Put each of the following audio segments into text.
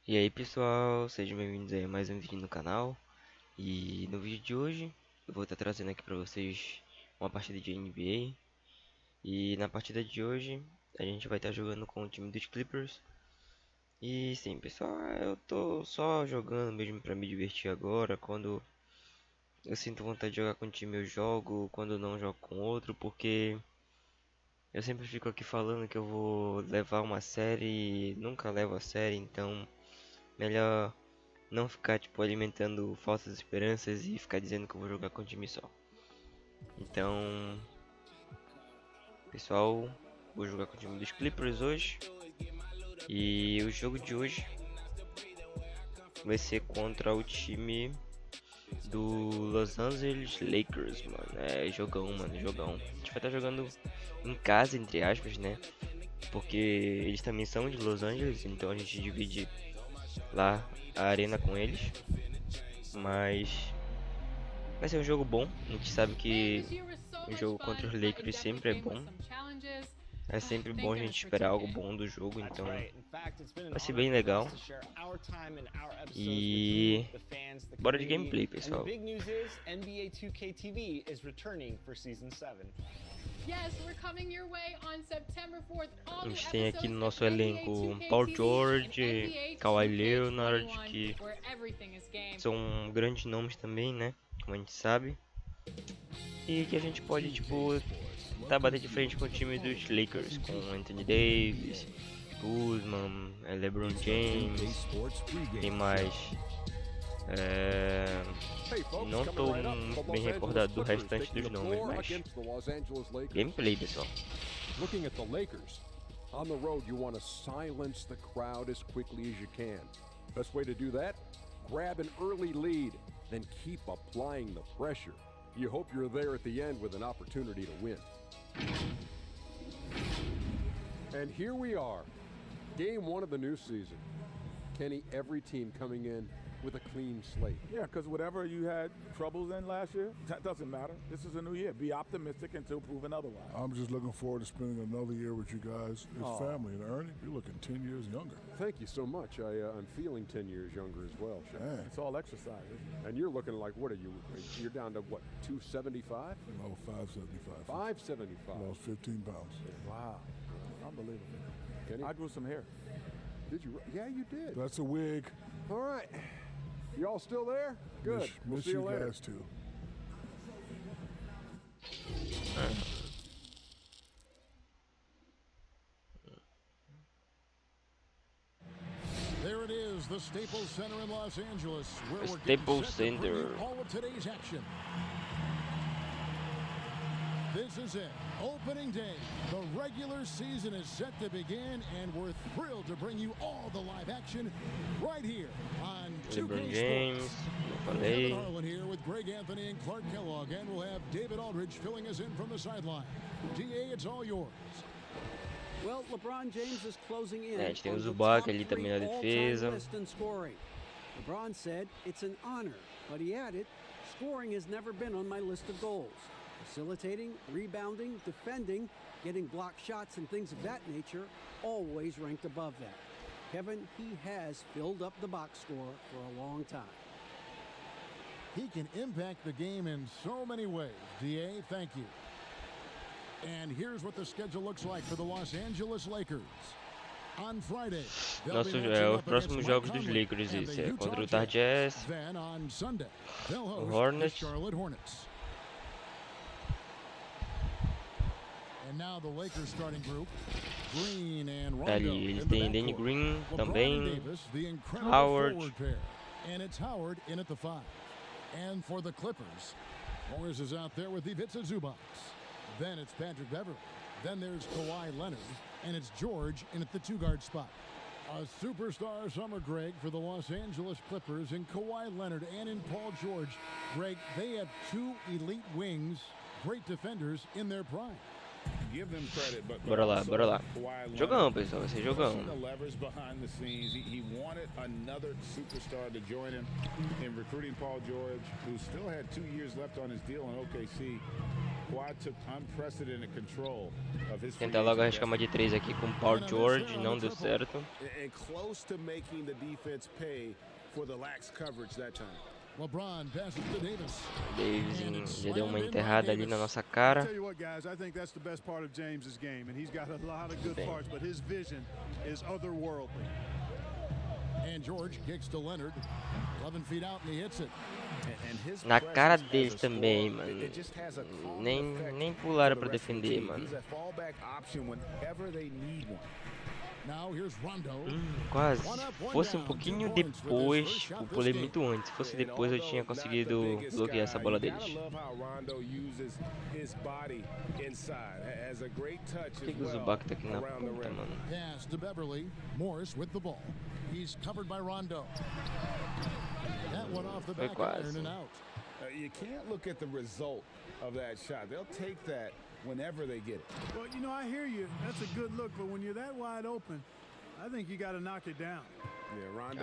E aí pessoal, sejam bem-vindos a mais um vídeo no canal. E no vídeo de hoje eu vou estar trazendo aqui para vocês uma partida de NBA. E na partida de hoje a gente vai estar jogando com o time dos Clippers. E sim pessoal, eu tô só jogando mesmo para me divertir agora. Quando eu sinto vontade de jogar com um time eu jogo, quando não jogo com outro, porque eu sempre fico aqui falando que eu vou levar uma série e nunca levo a série, então melhor não ficar tipo alimentando falsas esperanças e ficar dizendo que eu vou jogar com um time só. Então, pessoal, vou jogar com o time dos Clippers hoje. E o jogo de hoje vai ser contra o time do Los Angeles Lakers, mano. É jogão, mano, jogão. A gente vai estar jogando em casa, entre aspas, né? Porque eles também são de Los Angeles, então a gente divide lá a arena com eles. Mas vai ser um jogo bom. A gente sabe que o jogo contra os Lakers sempre é bom. É sempre bom a gente esperar algo bom do jogo, então vai ser bem legal. E bora de gameplay, pessoal. A gente tem aqui no nosso elenco Paul George, Kawhi Leonard, que são grandes nomes também, né? Como a gente sabe. E que a gente pode, tipo, bater de frente com o time dos Lakers, com Anthony Davis, Kuzma, LeBron James, quem mais? Não tô muito bem recordado do restante dos nomes, mas gameplay, pessoal. Looking at the Lakers, on the road you want to silence the crowd as quickly as you can. Best way to do that? Grab an early lead, then keep applying the pressure. You hope you're there at the end with an opportunity to win. And here we are, game one of the new season. Kenny, every team coming in with a clean slate. Yeah, because whatever you had troubles in last year, that doesn't matter. This is a new year. Be optimistic until proven otherwise. I'm just looking forward to spending another year with you guys. It's family. And Ernie, you're looking 10 years younger. Thank you so much. I'm feeling 10 years younger as well. Man. It's all exercise, isn't it? And you're looking like, what are you? You're down to what, 275? No, 575. 575. Lost 15 pounds. Wow. Unbelievable. Kenny? I grew some hair. Did you? Yeah, you did. That's a wig. All right. You all still there? Good. We'll see you later. Guys too. There it is, the Staples Center in Los Angeles, where we're Staples getting set to Center. preview all of today's action. This is it, opening day. The regular season is set to begin, and we're thrilled to bring you all the live action right here on LeBron 2K James, Sports. Kevin Harlan here with Greg Anthony and Clark Kellogg, and we'll have David Aldridge filling us in from the sideline. DA, it's all yours. Well, LeBron James is closing in. A gente tem o on the Zubac top ali também na three all-time defesa. list in scoring. LeBron said it's an honor, but he added, scoring has never been on my list of goals. Facilitating, rebounding, defending, getting block shots and things of that nature, always ranked above that. Kevin, he has filled up the box score for a long time. He can impact the game in so many ways. DA, thank you. And here's what the schedule looks like for the Los Angeles Lakers. On Friday, they'll be matching Os up against próximos Mike jogos dos Conley Lakers, and esse the é Utah contra o Utah Jazz, Then on Sunday, they'll host the Hornets. Charlotte Hornets. And now the Lakers starting group, Green and Rondo ali eles in the têm Danny backcourt. Green LeBron também, and Davis, the incredible Howard. forward pair. And it's Howard in at the 5. And for the Clippers, Morris is out there with Ivica Zubac. Then it's Patrick Beverly. Then there's Kawhi Leonard. And it's George in at the 2-guard spot. A superstar summer, Greg, for the Los Angeles Clippers in Kawhi Leonard and in Paul George. Greg, they have 2 elite wings, great defenders in their prime. Give them credit, but Bora lá, bora lá. Kawhi Leonard, Jogão, pessoal, vai ser jogão. the levers behind the scenes. He wanted another superstar to join him in recruiting Paul George, who still had 2 years left on his deal in OKC. Kawhi took unprecedented control of his free Tentar logo agent arriscar uma de destiny. 3 aqui com o Paul George, não deu certo. And close to making the defense pay for the lax coverage that time. LeBron passes to Davis. Davis já deu uma enterrada ali na nossa cara. Tell you what, guys, I think that's the best part of James's game, and he's got a lot of good parts, but his vision is otherworldly. And George kicks to Leonard. 11 feet out and he hits it. Na cara deles também, mano. Nem pularam pra defender, mano. Now here's Rondo. Quase. Se fosse um pouquinho depois, eu pulei muito antes. Se fosse depois, eu tinha conseguido bloquear essa bola deles. Por que o Zubac tá aqui na ponta, mano? Pass to Beverly. Morris with the ball. He's covered by Rondo. That one off the Foi back quase. iron and out. You can't look at the result of that shot. They'll take that whenever they get it. Well, you know, I hear you. That's a good look, but when you're that wide open, I think you got to knock it down. Yeah, Rondo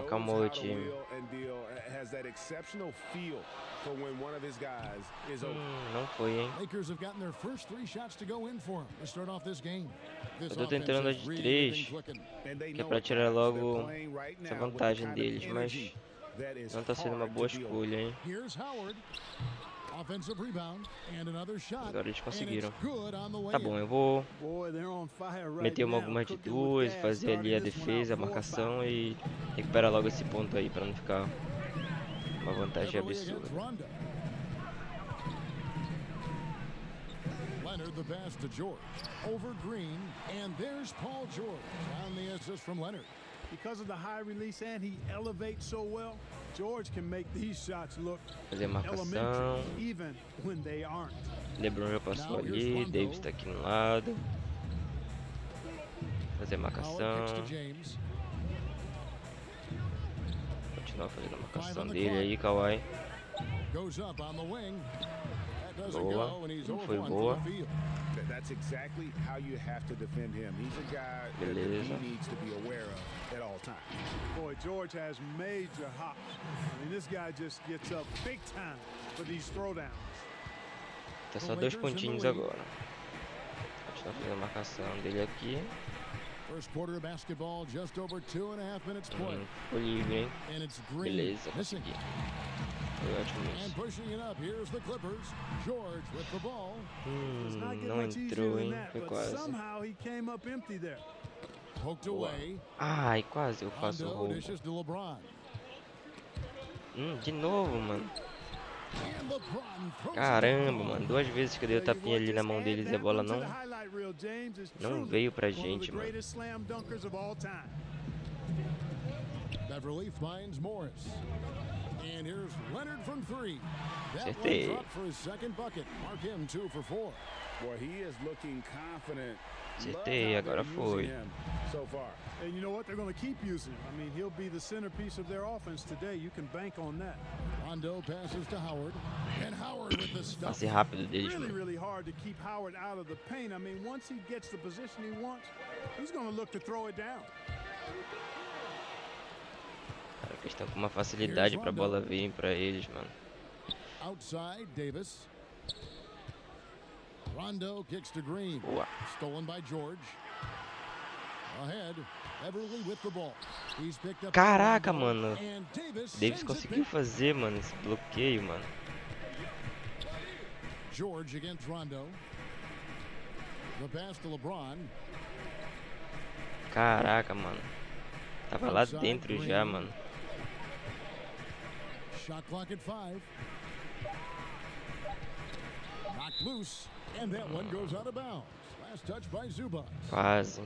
Calma, just knows how to time. wheel and deal. Has that exceptional feel for when one of his guys is open. Não foi, hein? Lakers have gotten their first 3 shots to go in for him to start off this game. This Eu tô offense tentando a has de really 3, been clicking. And they que é know pra it, tirar guys. logo They're playing right essa now with the vantagem kind of deles, mas energy that is não tá sendo uma hard boa to deal with. escolha, hein? Here's Howard. Offensive rebound and another shot. Agora eles And conseguiram. it's good on the way Tá bom, in. eu vou Boy, they're on fire right meter now. algumas de Cooking 2, with gas, fazer ali a starting this one defesa, a out 4-5. marcação e recuperar logo esse ponto aí, pra não ficar uma vantagem Beverly absurda. against Rondo. Leonard the pass to George. Over Green, and there's Paul George on the assist from Leonard. Because of the high release and he elevates so well, George can make these shots look Fazer a marcação. elementary, even when they aren't. LeBron já passou ali, Davis tá aqui no lado. Fazer a Howard kicks marcação. to James. Continuar fazendo a marcação dele aí, Kawhi. Goes up on the wing. That doesn't Boa. go, and he's Não 0 foi for 1 boa. from the field. That's exactly how you have to defend him. He's a guy that Beleza. he needs to be aware of at all times. Boy, George has major hops. I mean, this guy just gets up big time for these throwdowns. Tá só 2 pontinhos agora. Continuar fazendo a marcação dele aqui. First quarter of basketball, just over 2.5 minutes play. Ficou livre, hein? And it's Green Beleza, missing. consegui. Foi ótimo And isso. pushing it up, here's the Clippers. George with the ball. Does not get Não much easier entrou, than hein? that, Foi but quase. somehow he came up empty there. Poked away. Ai, quase eu faço o Rondo roubo. dishes to LeBron. De novo, mano. And LeBron throws it Caramba, down. mano. 2 vezes que eu dei o tapinha ali na mão deles e a bola não Não veio pra gente, mano. Beverly finds Morris. And here's Leonard from 3. That one Acertei. dropped for his second bucket. Mark him 2 for 4. Boy, he is looking confident. Acertei, agora foi. So far. And you know what? They're going to keep using him. I mean, he'll be the centerpiece of their offense today. You can bank on that. Rondo passes to Howard. And Howard with the stuff. Passe rápido deles, Really, mano. really hard to keep Howard out of the paint. I mean, once he gets the position he wants, he's going to look to throw it down. Cara, eles estão com uma facilidade pra bola vir pra eles, mano. Outside, Davis. Rondo kicks to Green. Boa. Stolen by George. Ahead, Beverly with the ball. He's picked up. Caraca, Rondo, mano. and Davis Davis sends it conseguiu back. fazer, mano, esse bloqueio, mano. George against Rondo. The pass to LeBron. Caraca, mano. Tava lá dentro já, mano. Shot clock at 5. Knocked loose, and that one goes out of bounds. Last touch by Zubac. Quase.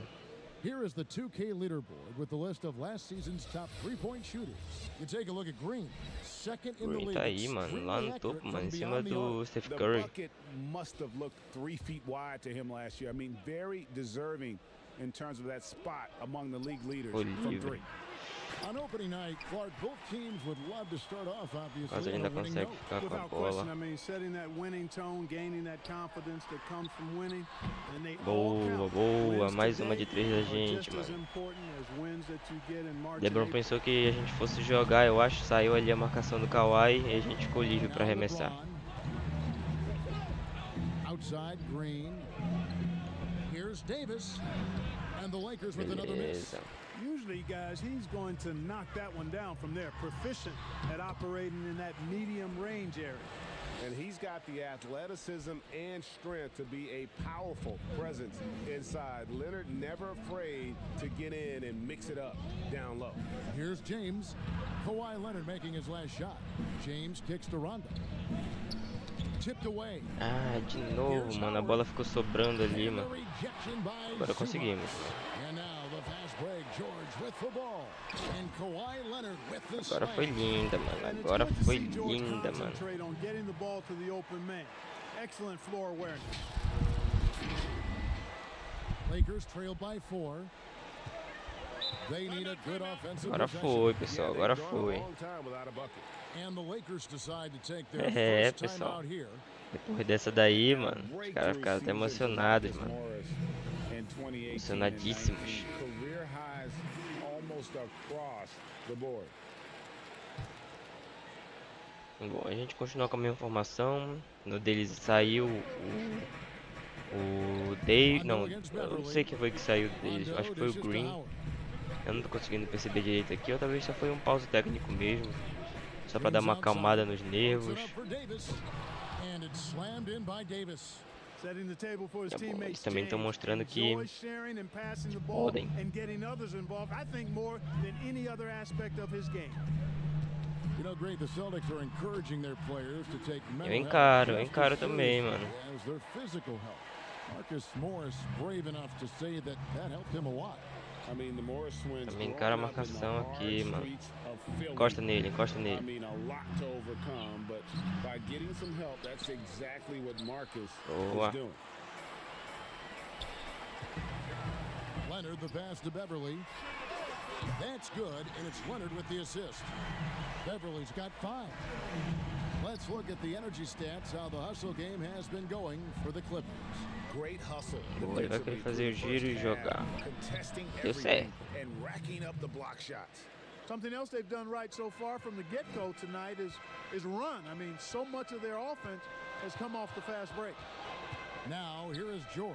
Here is the 2K leaderboard with the list of last season's top three-point shooters. You take a look at Green, second in the Green league. tá aí, mano. Lá no topo, mano. Em cima do Steph The Curry. bucket must have looked 3 feet wide to him last year. I mean, very deserving in terms of that spot among the league leaders Foi from livre. 3. On opening night, Clark, both teams would love to start off, Quase obviously, ele on a ainda winning consegue note. ficar com a Without bola. question, I mean, setting that winning tone, gaining that confidence that comes from winning, and they all Boa, count. boa. Wins Mais uma de today 3 da are gente, just as mano. important as wins that you get in March and LeBron April. pensou que a gente fosse jogar, eu acho. Saiu ali a marcação do Kawhi e a gente ficou livre pra Now arremessar. LeBron. outside, Green. Here's Davis. And the Lakers with another miss. Beleza. Usually, guys, he's going to knock that one down from there. Proficient at operating in that medium range area. And he's got the athleticism and strength to be a powerful presence inside. Leonard never afraid to get in and mix it up down low. Here's James. Kawhi Leonard making his last shot. James kicks to Rondo. Tipped away. Ah, de novo, mano. A bola ficou sobrando ali, And the mano. rejection by Agora conseguimos. Zubac. And now the fast break. George with the ball. And Kawhi Leonard with the Agora slam. foi linda, mano. And it's Agora good to foi see George linda, mano. concentrate on getting the ball to the open man. Excellent floor awareness. Lakers trail by 4. They need a good offensive Agora possession. foi, pessoal. Agora foi. And the Lakers decide to take their É, first time pessoal. out here. Depois dessa daí, mano, os caras ficaram até emocionados, mano. Emocionadíssimos. Career highs almost across the board. Bom, a gente continua com a mesma formação. No deles saiu o Dave. Não, eu não sei quem foi que saiu deles. Eu acho que foi o Green. Eu não tô conseguindo perceber direito aqui. Ou talvez só foi um pause técnico mesmo. Só pra dar uma acalmada nos nervos. And it's slammed in by Davis. Setting the table for his Tá bom, teammates. eles também estão mostrando que Enjoys sharing and passing the ball podem. and getting others involved. I think more than any other aspect of his game. You know, great, the Celtics are encouraging their players to take mental Eu health encaro just as também, seriously mano. as their physical health. Marcus Morris brave enough to say that helped him a lot. I mean, the Morris twins Também encara a growing up in the marcação hard aqui, mano. streets of Philly. Encosta nele, encosta I nele. mean, a lot to overcome, but by getting some help, that's exactly what Marcus Boa. is doing. Leonard, the pass to Beverly. That's good, and it's Leonard with the assist. Beverly's got 5. Let's look at the energy stats, how the hustle game has been going for the Clippers. Great hustle. Boa, ele vai querer fazer o giro e jogar. Contesting Deu certo. everything and racking up the block shots. Something else they've done right so far from the get-go tonight is run. I mean, so much of their offense has come off the fast break. Now, here is George.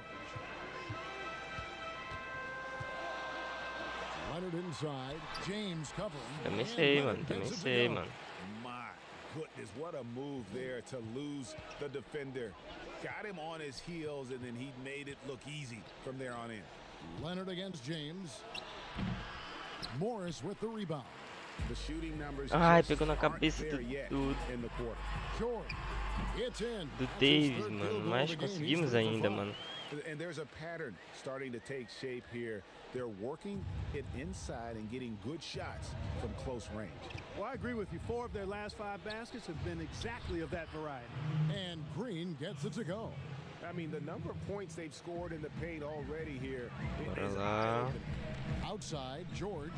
Leonard inside. James covering. Também And sei, Leonard mano. Também gets it to sei, go. mano. My goodness, what a move there to lose the defender. Got him on his heels, and then he made it look easy from there on in. Leonard against James. Morris with the rebound. The shooting numbers Ai, just pegou na aren't cabeça there yet do in the quarter. George. It's in. do That's his Davis, third mano. field goal Mas of the game. He's conseguimos 3 for ainda, 5. mano. And there's a pattern starting to take shape here. They're working it inside and getting good shots from close range. Well, I agree with you. 4 of their last 5 baskets have been exactly of that variety. And Green gets it to go. I mean, the number of points they've scored in the paint already here Bora is lá. eye-opening. Outside, George.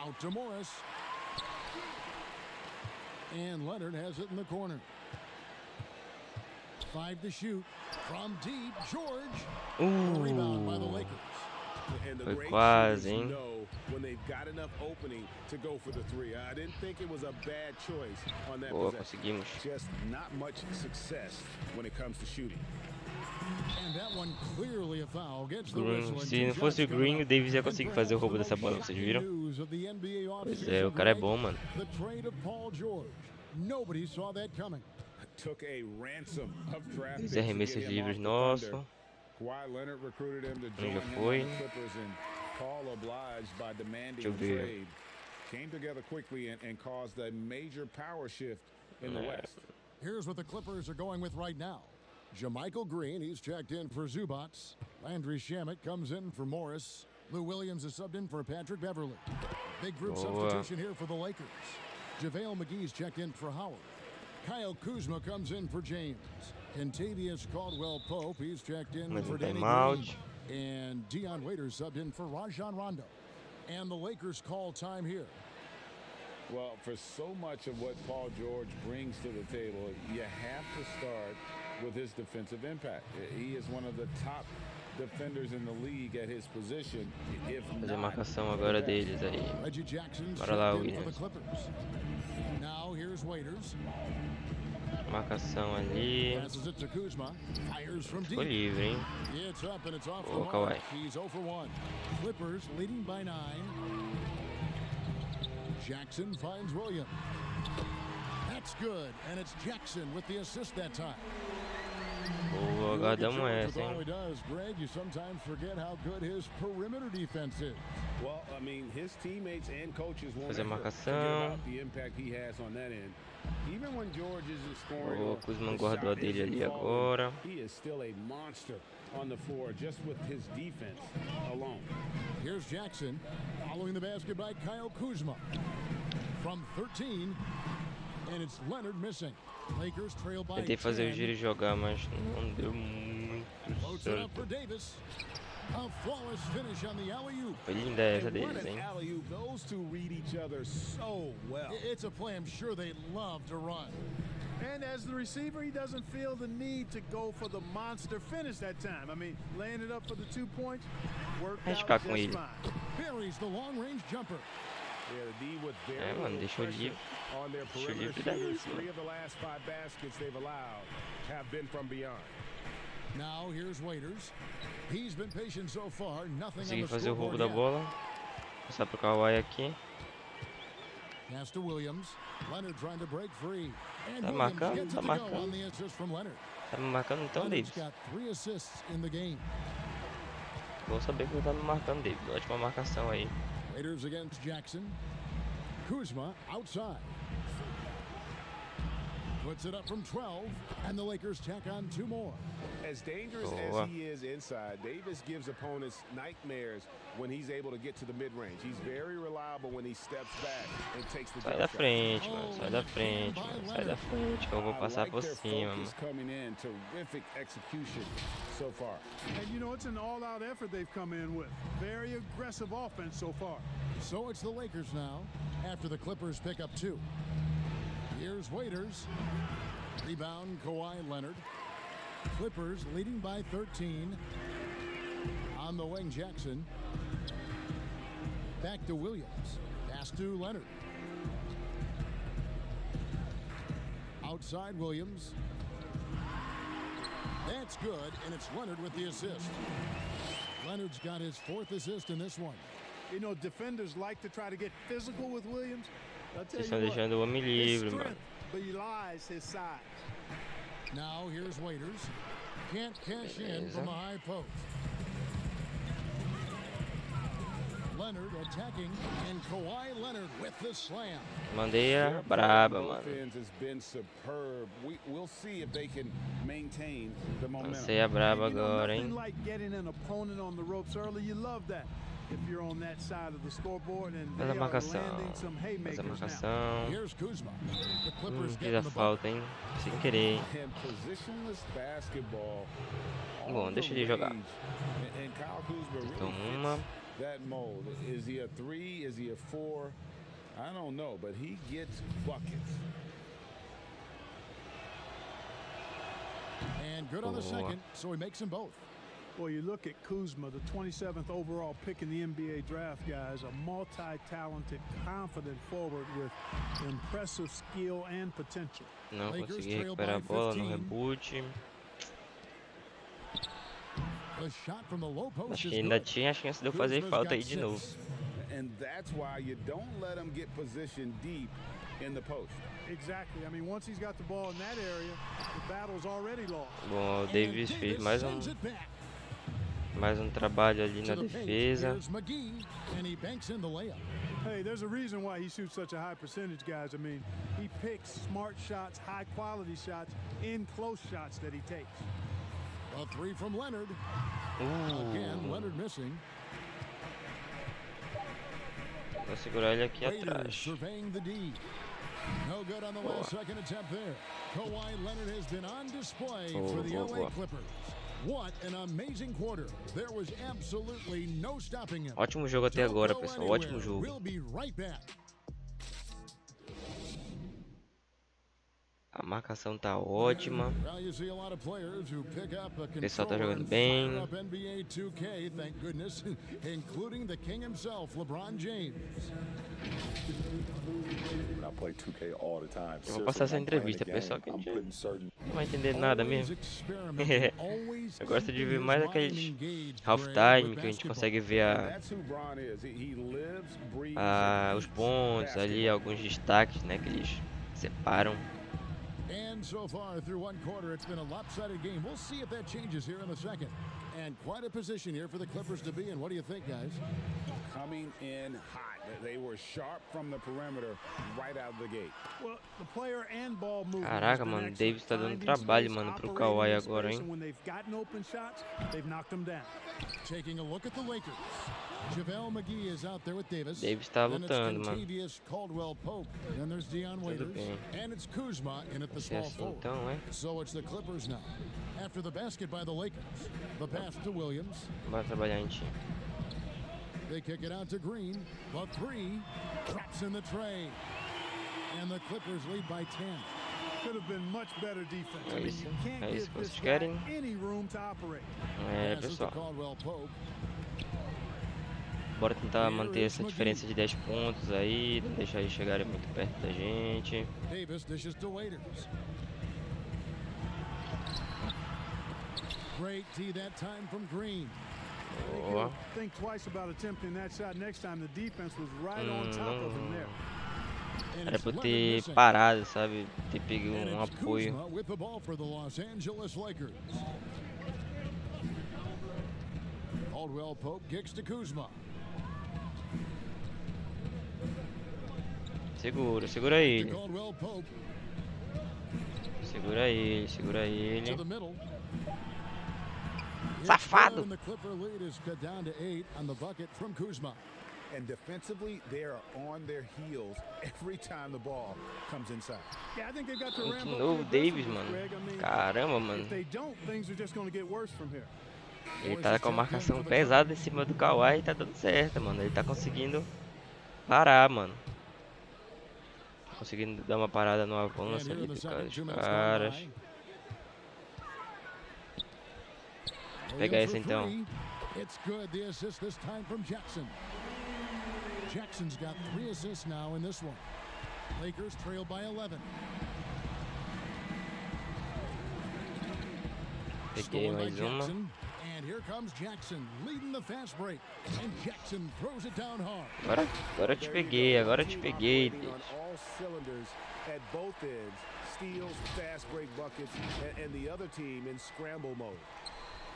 Out to Morris. And Leonard has it in the corner. 5 to shoot. From deep, George. Rebound by the Lakers. And the Foi great quase, shooters hein? know when they've got enough opening to go for the 3. I didn't think it was a bad choice on that Boa, possession. conseguimos. Just not much success when it comes to shooting. And that one clearly a foul. Gets the Green. whistle and Se não two fosse o shots coming Green, o up. Davis ia And conseguir perhaps fazer o roubo the dessa most bola, vocês shocking viram? news of the NBA Pois é, o cara é bom, mano. The trade of Paul George. Nobody saw that coming. Took a ransom of draft Os picks to arremessos get him livres off the nosso. Thunder. Kawhi Leonard recruited him to Já join him foi. on the Clippers, and Paul obliged by demanding Deixa eu a ver. trade. Came together quickly and caused a major power shift in the West. Here's what the Clippers are going with right now. Jermichael Green, he's checked in for Zubac. Landry Shamet comes in for Morris. Lou Williams is subbed in for Patrick Beverly. Big group Boa. substitution here for the Lakers. JaVale McGee's checked in for Howard. Kyle Kuzma comes in for James. Kentavious Caldwell-Pope, he's checked in Mais for Danny timeout. Green. And Dion Waiters subbed in for Rajon Rondo. And the Lakers call time here. Well, for so much of what Paul George brings to the table, you have to start with his defensive impact. He is one of the top defenders in the league at his position, if Fazer a not. marcação agora deles aí. Reggie Jackson's Bora lá, checked in for the Williams. Clippers. Now here's Waiters. Marcação ali. Passes it to Kuzma. Fires from Ficou deep. livre, hein? It's up and it's off the Oh, mark. Kawhi. He's 0 for 1. Clippers leading by 9. Jackson finds Williams. That's good, and it's Jackson with the assist that time. Boa, You look at guardamos Jones essa, with all hein? he does, Greg, you sometimes forget how good his perimeter defense is. Well, I mean, his teammates and coaches won't Fazer ever forget marcação. about the impact he has on that end. Even when George isn't scoring, O or Kuzma the guardou a shot dele isn't ali falling, agora. he is still a monster on the floor just with his defense alone. Here's Jackson, following the basket by Kyle Kuzma. From 13, and it's Leonard missing. Lakers trail by Tentei fazer o 10. giro e jogar, mas não deu muito Loads it up for certo. Davis. A flawless finish on the alley-oop. Foi linda essa And what deles, an hein? alley-oop. Those two read each other so well. It's a play I'm sure they love to run. And as the receiver, he doesn't feel the need to go for the monster finish that time. I mean, laying it up for the 2 points worked Vai out ficar just com ele. fine. Buries the long-range jumper. Yeah, the D with very mano, little deixou pressure livre. on their Deixou perimeter livre daí, shooters. mano. 3 of the last 5 baskets they've allowed have been from beyond. Now here's Waiters. He's been patient so far. Nothing on Consegui the fazer o roubo scoreboard da yet. bola. Passar pro Kawhi aqui. Pass to Williams. Leonard trying to break free. And Tá Williams marcando, gets tá it to go marcando. on the assist from Leonard. Tá me marcando então, Leonard's Davis? got 3 assists in the game. Vou saber que ele tá me marcando, Davis. Ótima marcação aí. Raiders against Jackson. Kuzma outside. Puts it up from 12, and the Lakers tack on 2 more. As dangerous Boa. as he is inside, Davis gives opponents nightmares when he's able to get to the mid-range. He's very reliable when he steps back and takes the Sai jump da shot. frente, mano. Sai da frente, mano. Sai da frente que eu vou I passar like por their cima, focus mano. coming in. Terrific execution so far. And you know, it's an all-out effort they've come in with. Very aggressive offense so far. So it's the Lakers now, after the Clippers pick up 2. Here's Waiters. Rebound, Kawhi Leonard. Clippers leading by 13. On the wing, Jackson. Back to Williams. Pass to Leonard. Outside Williams. That's good, and it's Leonard with the assist. Leonard's got his 4th assist in this one. You know, defenders like to try to get physical with Williams. I'll tell Vocês you estão what, deixando o homem his livre, mano. strength belies his size. Now here's Waiters. Can't cash in from the high post. Leonard attacking, and Kawhi Leonard with the slam. Mandei a Their braba, play on both mano. ends has been superb. We'll see if they can maintain the momentum. Lancei a braba And you know, agora, nothing hein? like getting an opponent on the ropes early. You love that. If you're on that side of the scoreboard and Faz they a are marcação. landing some Faz a haymakers now. marcação. Here's Kuzma. The Clippers Fiz getting a the falta, bucket. hein? Sem querer, hein? And positionless basketball. Bom, on deixa the ele jogar. range. And Kyle Kuzma Então really uma. fits that mold. Is he a 3? Is he a 4? I don't know, but he gets buckets. And good on the Boa. second, so he makes them both. Well, you look at Kuzma, the 27th overall pick in the NBA draft, guys, a multi-talented, confident forward with impressive skill and potential. Não Lakers consegui trail recuperar a by bola no 15. reboot. The shot from the low post Acho is que ainda good. tinha a chance de eu fazer Kuzma's falta got aí de novo. 6. And that's why you don't let him get positioned deep in the post. Exactly. I mean, once he's got the ball in that area, the battle's already lost. Bom, o And Davis fez sends it back mais um trabalho ali to na the paint. defesa. Here's McGee, and he banks in the layup. Hey, there's a reason why he shoots such a high percentage, guys. I mean, he picks smart shots, high-quality shots, in close shots that he takes. A 3 from Leonard. Again, Leonard missing. Vou segurar ele aqui Raiders atrás. surveying the D. No good on the last second attempt there. Kawhi Leonard has been on display for the LA Clippers. What an amazing quarter. There was absolutely no stopping him. Ótimo jogo até Don't agora, go pessoal. anywhere. Ótimo jogo. We'll be right back. A marcação tá ótima. Well, you see a lot of players who pick up a O pessoal tá controller jogando and fire bem. up NBA 2K, thank goodness, including the king himself, LeBron James. I play 2K all the time. Eu vou passar essa entrevista, pessoal, que a I'm gente putting certain não vai entender nada Always mesmo. experimenting, always Eu gosto de keeping ver his mais mind aqueles engaged, Greg, halftime with que a gente basketball. consegue ver That's who Bron is. He lives, breathes, and os eats pontos ali, basketball. alguns destaques, né, que eles separam. And so far through one quarter, it's been a lopsided game. We'll see if that changes here in the second. And quite a position here for the Clippers to be in. What do you think, guys? Coming in hot. They were sharp from the perimeter right out of the gate. Well, the player and ball movement has Caraca, been mano, o excellent. Davis tá dando Finding trabalho, space, mano, pro operating Kawhi in agora, space, hein. and when they've gotten open shots, they've knocked them down. Taking a look at the Lakers. JaVale McGee is out there with Davis. Davis tá Then it's lutando, mano. Contavious Caldwell-Pope. Then there's Dion Waiters. bem. And it's Kuzma in at the Se é small assim forward. então, é. So it's the Clippers now. After the basket by the Lakers. The pass to Williams. Bora trabalhar em time. They kick it out to Green. The three drops in the tray. And the Clippers lead by 10. Could have been much better defense. É I mean, isso, you can't é isso give que this vocês guy querem. any room to operate. É, Passes to pessoal. Caldwell-Pope. Bora tentar manter essa diferença de 10 pontos aí, não deixar eles chegarem muito perto da gente. Davis dishes to Waiters. Great tee that time from Green. Boa. Think twice about attempting that shot next time. The defense was right on top of him there. And Era it's pra eu Leonard ter missing. parado, sabe? Ter pego And um it's apoio. Kuzma with the ball for the Los Angeles Lakers. Caldwell-Pope kicks to Kuzma. Segura, segura To ele. Caldwell-Pope Segura ele, segura to ele. the middle. It's Safado. good, and the Clipper lead is cut down to 8 on the bucket from Kuzma. And defensively, they are on their heels every time the ball comes inside. Yeah, I think they've got to De ramp up novo, the Davis, aggressiveness, mano. Greg. I mean, Caramba, mano. if they don't, things are just going to get worse from here. Ele tá com a marcação pesada em cima do Kawhi e tá dando certo, mano. Ele tá conseguindo parar, mano. Conseguindo dar uma parada no And avanço here in ali the dos second, 2 minutes caras. gone by. Pegar Williams esse for então. three. It's good. The assist this time from Jackson. Jackson's got 3 assists now in this one. Lakers trail by 11. Peguei Stolen by mais uma. Jackson. And here comes Jackson leading the fast break. And Jackson throws it down hard. Agora eu te peguei, agora eu te peguei. Operating on all cylinders at both ends. Steals, fast break buckets, and the other team in scramble mode.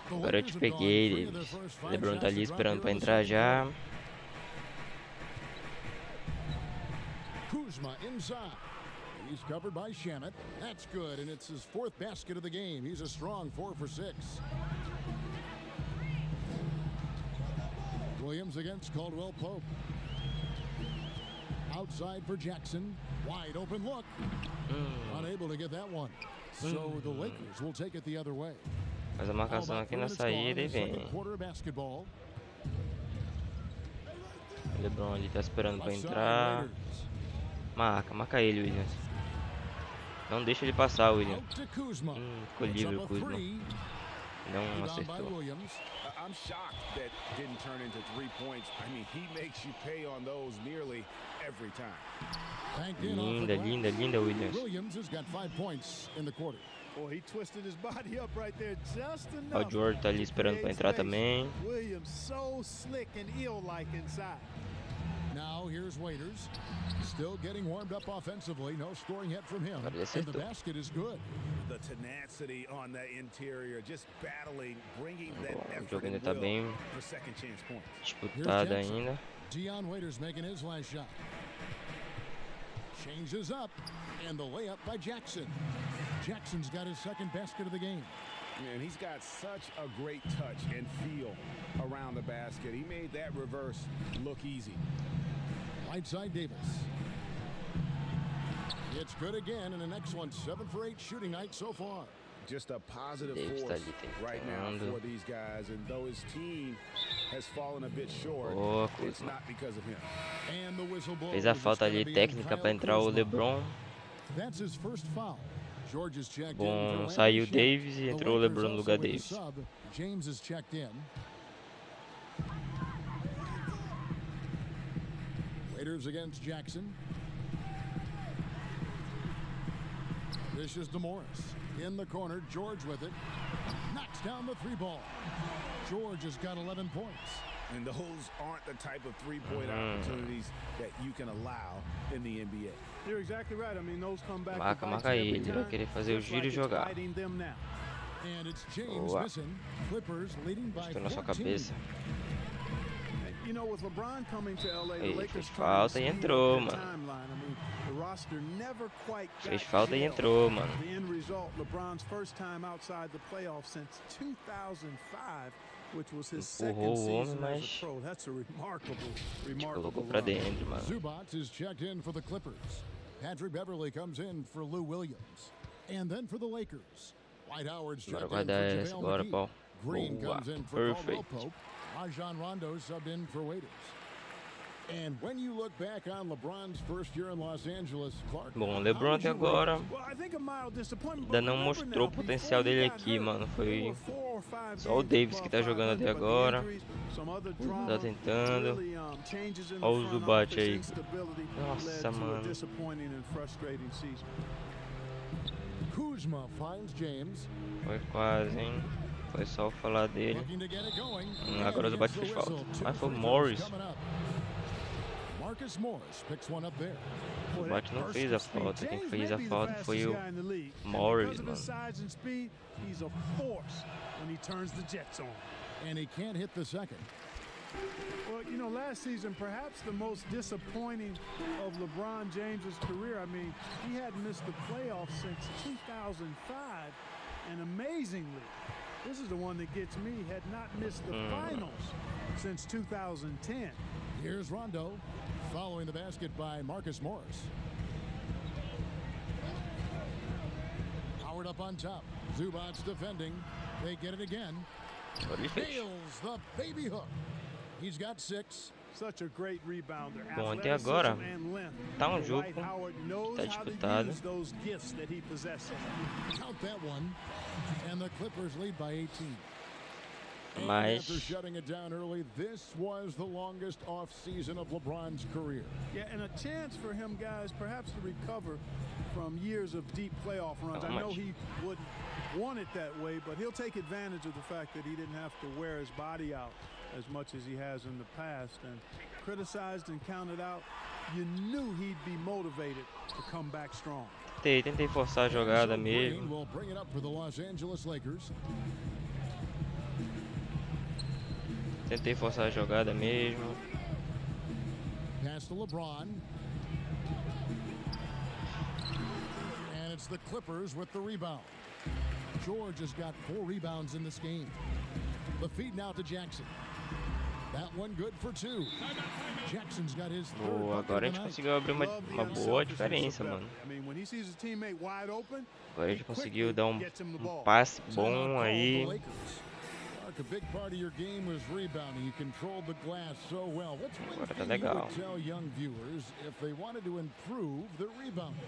The Agora eu Lakers te have gone peguei, 3 of their Davis. first 5 LeBron tá shots ali to drop esperando here pra in the entrar second já. quarter. Kuzma inside. He's covered by Shamet. That's good, and it's his 4th basket of the game. He's a strong 4 for 6. Williams against Caldwell-Pope. Outside for Jackson. Wide open look. Unable to get that one. So the Lakers will take it the other way. Faz a All marcação about aqui 3 na minutes gone in saída the e second vem. quarter basketball. O LeBron ali tá esperando pra Left side, entrar. Raiders. Marca ele, Williams. Não deixa ele passar, William. Out to Kuzma. Ficou Puts livre up o a Kuzma. 3. Não Rebound by acertou. Williams. I'm shocked that didn't turn into 3 points. I mean, he makes you pay on those nearly every time. Banked in off the Linda, glass. linda, linda, Williams. Williams has got 5 points in the quarter. Boy, he twisted his body up right there just O enough. George tá ali esperando pra entrar também. Williams so slick and ill-like inside. Now here's Waiters. Still getting warmed up offensively. No scoring yet from him. Agora ele And the acertou. basket is good. The tenacity on that interior, just battling, bringing that Bom, o effort jogo ainda and tá will bem for second chance points. disputado Jackson. ainda. Dion Waiters making his last shot. Changes up. And the layup by Jackson. Jackson's got his 2nd basket of the game. Man, he's got such a great touch and feel around the basket. He made that reverse look easy. Right side Davis. It's good again and an excellent 7 for 8 shooting night so far. Just a positive Davis tá force ali right now tentando. for these guys. And though his team has fallen a bit short, Boa, it's Kuzma. not because of him. And the whistle blows. Fez a It's falta gonna ali be on técnica Kyle pra entrar o Kuzma. LeBron. That's his first foul. George is checked in for Bom, Landry saiu Shamet. Davis e The entrou o Lakers LeBron no also lugar with a Davis. sub. James is checked in. Raiders against Jackson. This is DeMorris. In the corner, George with it. Knocks down the three ball. George has got 11 points. And those aren't the type of three-point opportunities that you can allow in the NBA. You're exactly right. I mean, those come back to Marca, bite marca you every ele. Ele vai time, querer fazer o just giro like e it's jogar. biting them now. And it's James Boa. missing. Clippers leading by Estou na sua 14. cabeça. You know, with LeBron coming to LA, the Ei, Lakers fez trying to falta e speed up entrou, their mano. timeline. I mean, the roster never quite got Fez falta e gelled. entrou, mano. The end result, LeBron's first time outside the playoffs since 2005, which was his second Empurrou o homem, season as a mas pro. That's a remarkable colocou pra run. dentro, mano. Zubats is checked in for the Clippers. Patrick Beverly comes in for Lou Williams. And then for the Lakers, Dwight Howard's Bora checked in guardar for essa JaVale agora, McGee. Paul. Green Boa. comes in for Caldwell Perfect. Pope. Rajon Rondo subbed in for Waiters. And when you look back on LeBron's first year in Los Angeles, Clark, Bom, LeBron até agora Well, I think a mild disappointment, ainda but não remember mostrou o now, potencial before he dele got aqui, hurt, mano. there Foi were 4 or 5 só o games Davis que above tá jogando 500, até but the agora. injuries, some other Tá drama, tentando. really, changes in the Olha o front Zubat office, aí. instability Nossa, led to a mano. disappointing and frustrating season. Kuzma finds James. Foi quase, hein? Foi só eu falar dele. Looking to get it going. Agora o And Zubat gets the fez falta. whistle. Two Mas foi o free throws Morris. coming up. Marcus Morris picks one up there. O Boy, Zubat that não burst fez a of speed. falta. Quem James fez may a be the falta foi fastest o guy in the league, and Morris, because of his mano. size and speed, he's a force when he turns the jets on. And he can't hit the second. Well, you know, last season, perhaps the most disappointing of LeBron James's career. I mean, he hadn't missed the playoffs since 2005, and amazingly, this is the one that gets me, had not missed the finals since 2010. Here's Rondo, following the basket by Marcus Morris. Howard up on top. Zubats defending. They get it again. Agora ele fez. Nails the baby hook. He's got 6. Such a great rebounder. Bom, até Athleticism agora and length. tá um Dwight jogo, Howard knows tá how to disputado. use those gifts that he possesses. Count that one. And the Clippers lead by 18. And Mas after shutting it down early, this was the longest off-season of LeBron's career. Yeah, and a chance for him, guys, perhaps to recover from years of deep playoff runs. How I know much? he wouldn't want it that way, but he'll take advantage of the fact that he didn't have to wear his body out as much as he has in the past. And criticized and counted out, you knew he'd be motivated to come back strong. tentei forçar a jogada So Green mesmo. will bring it up for the Los Angeles Lakers. Tentei forçar a jogada mesmo. Pass to LeBron. And it's the Clippers with the rebound. George has got 4 rebounds in this game. The feed now to Jackson. That one good for 2. Jackson's got his third Boa, bucket agora a of gente the night. conseguiu abrir uma Love the boa unselfishness diferença, of mano. Beverly. I mean, when he sees his teammate wide open, Agora a he gente quickly conseguiu dar gets him the ball. passe Timeout bom call, the aí. Lakers. Mark, a big part of your game was rebounding. You controlled the glass so well. What's one Agora tá thing you legal. would tell young viewers if they wanted to improve their rebounding?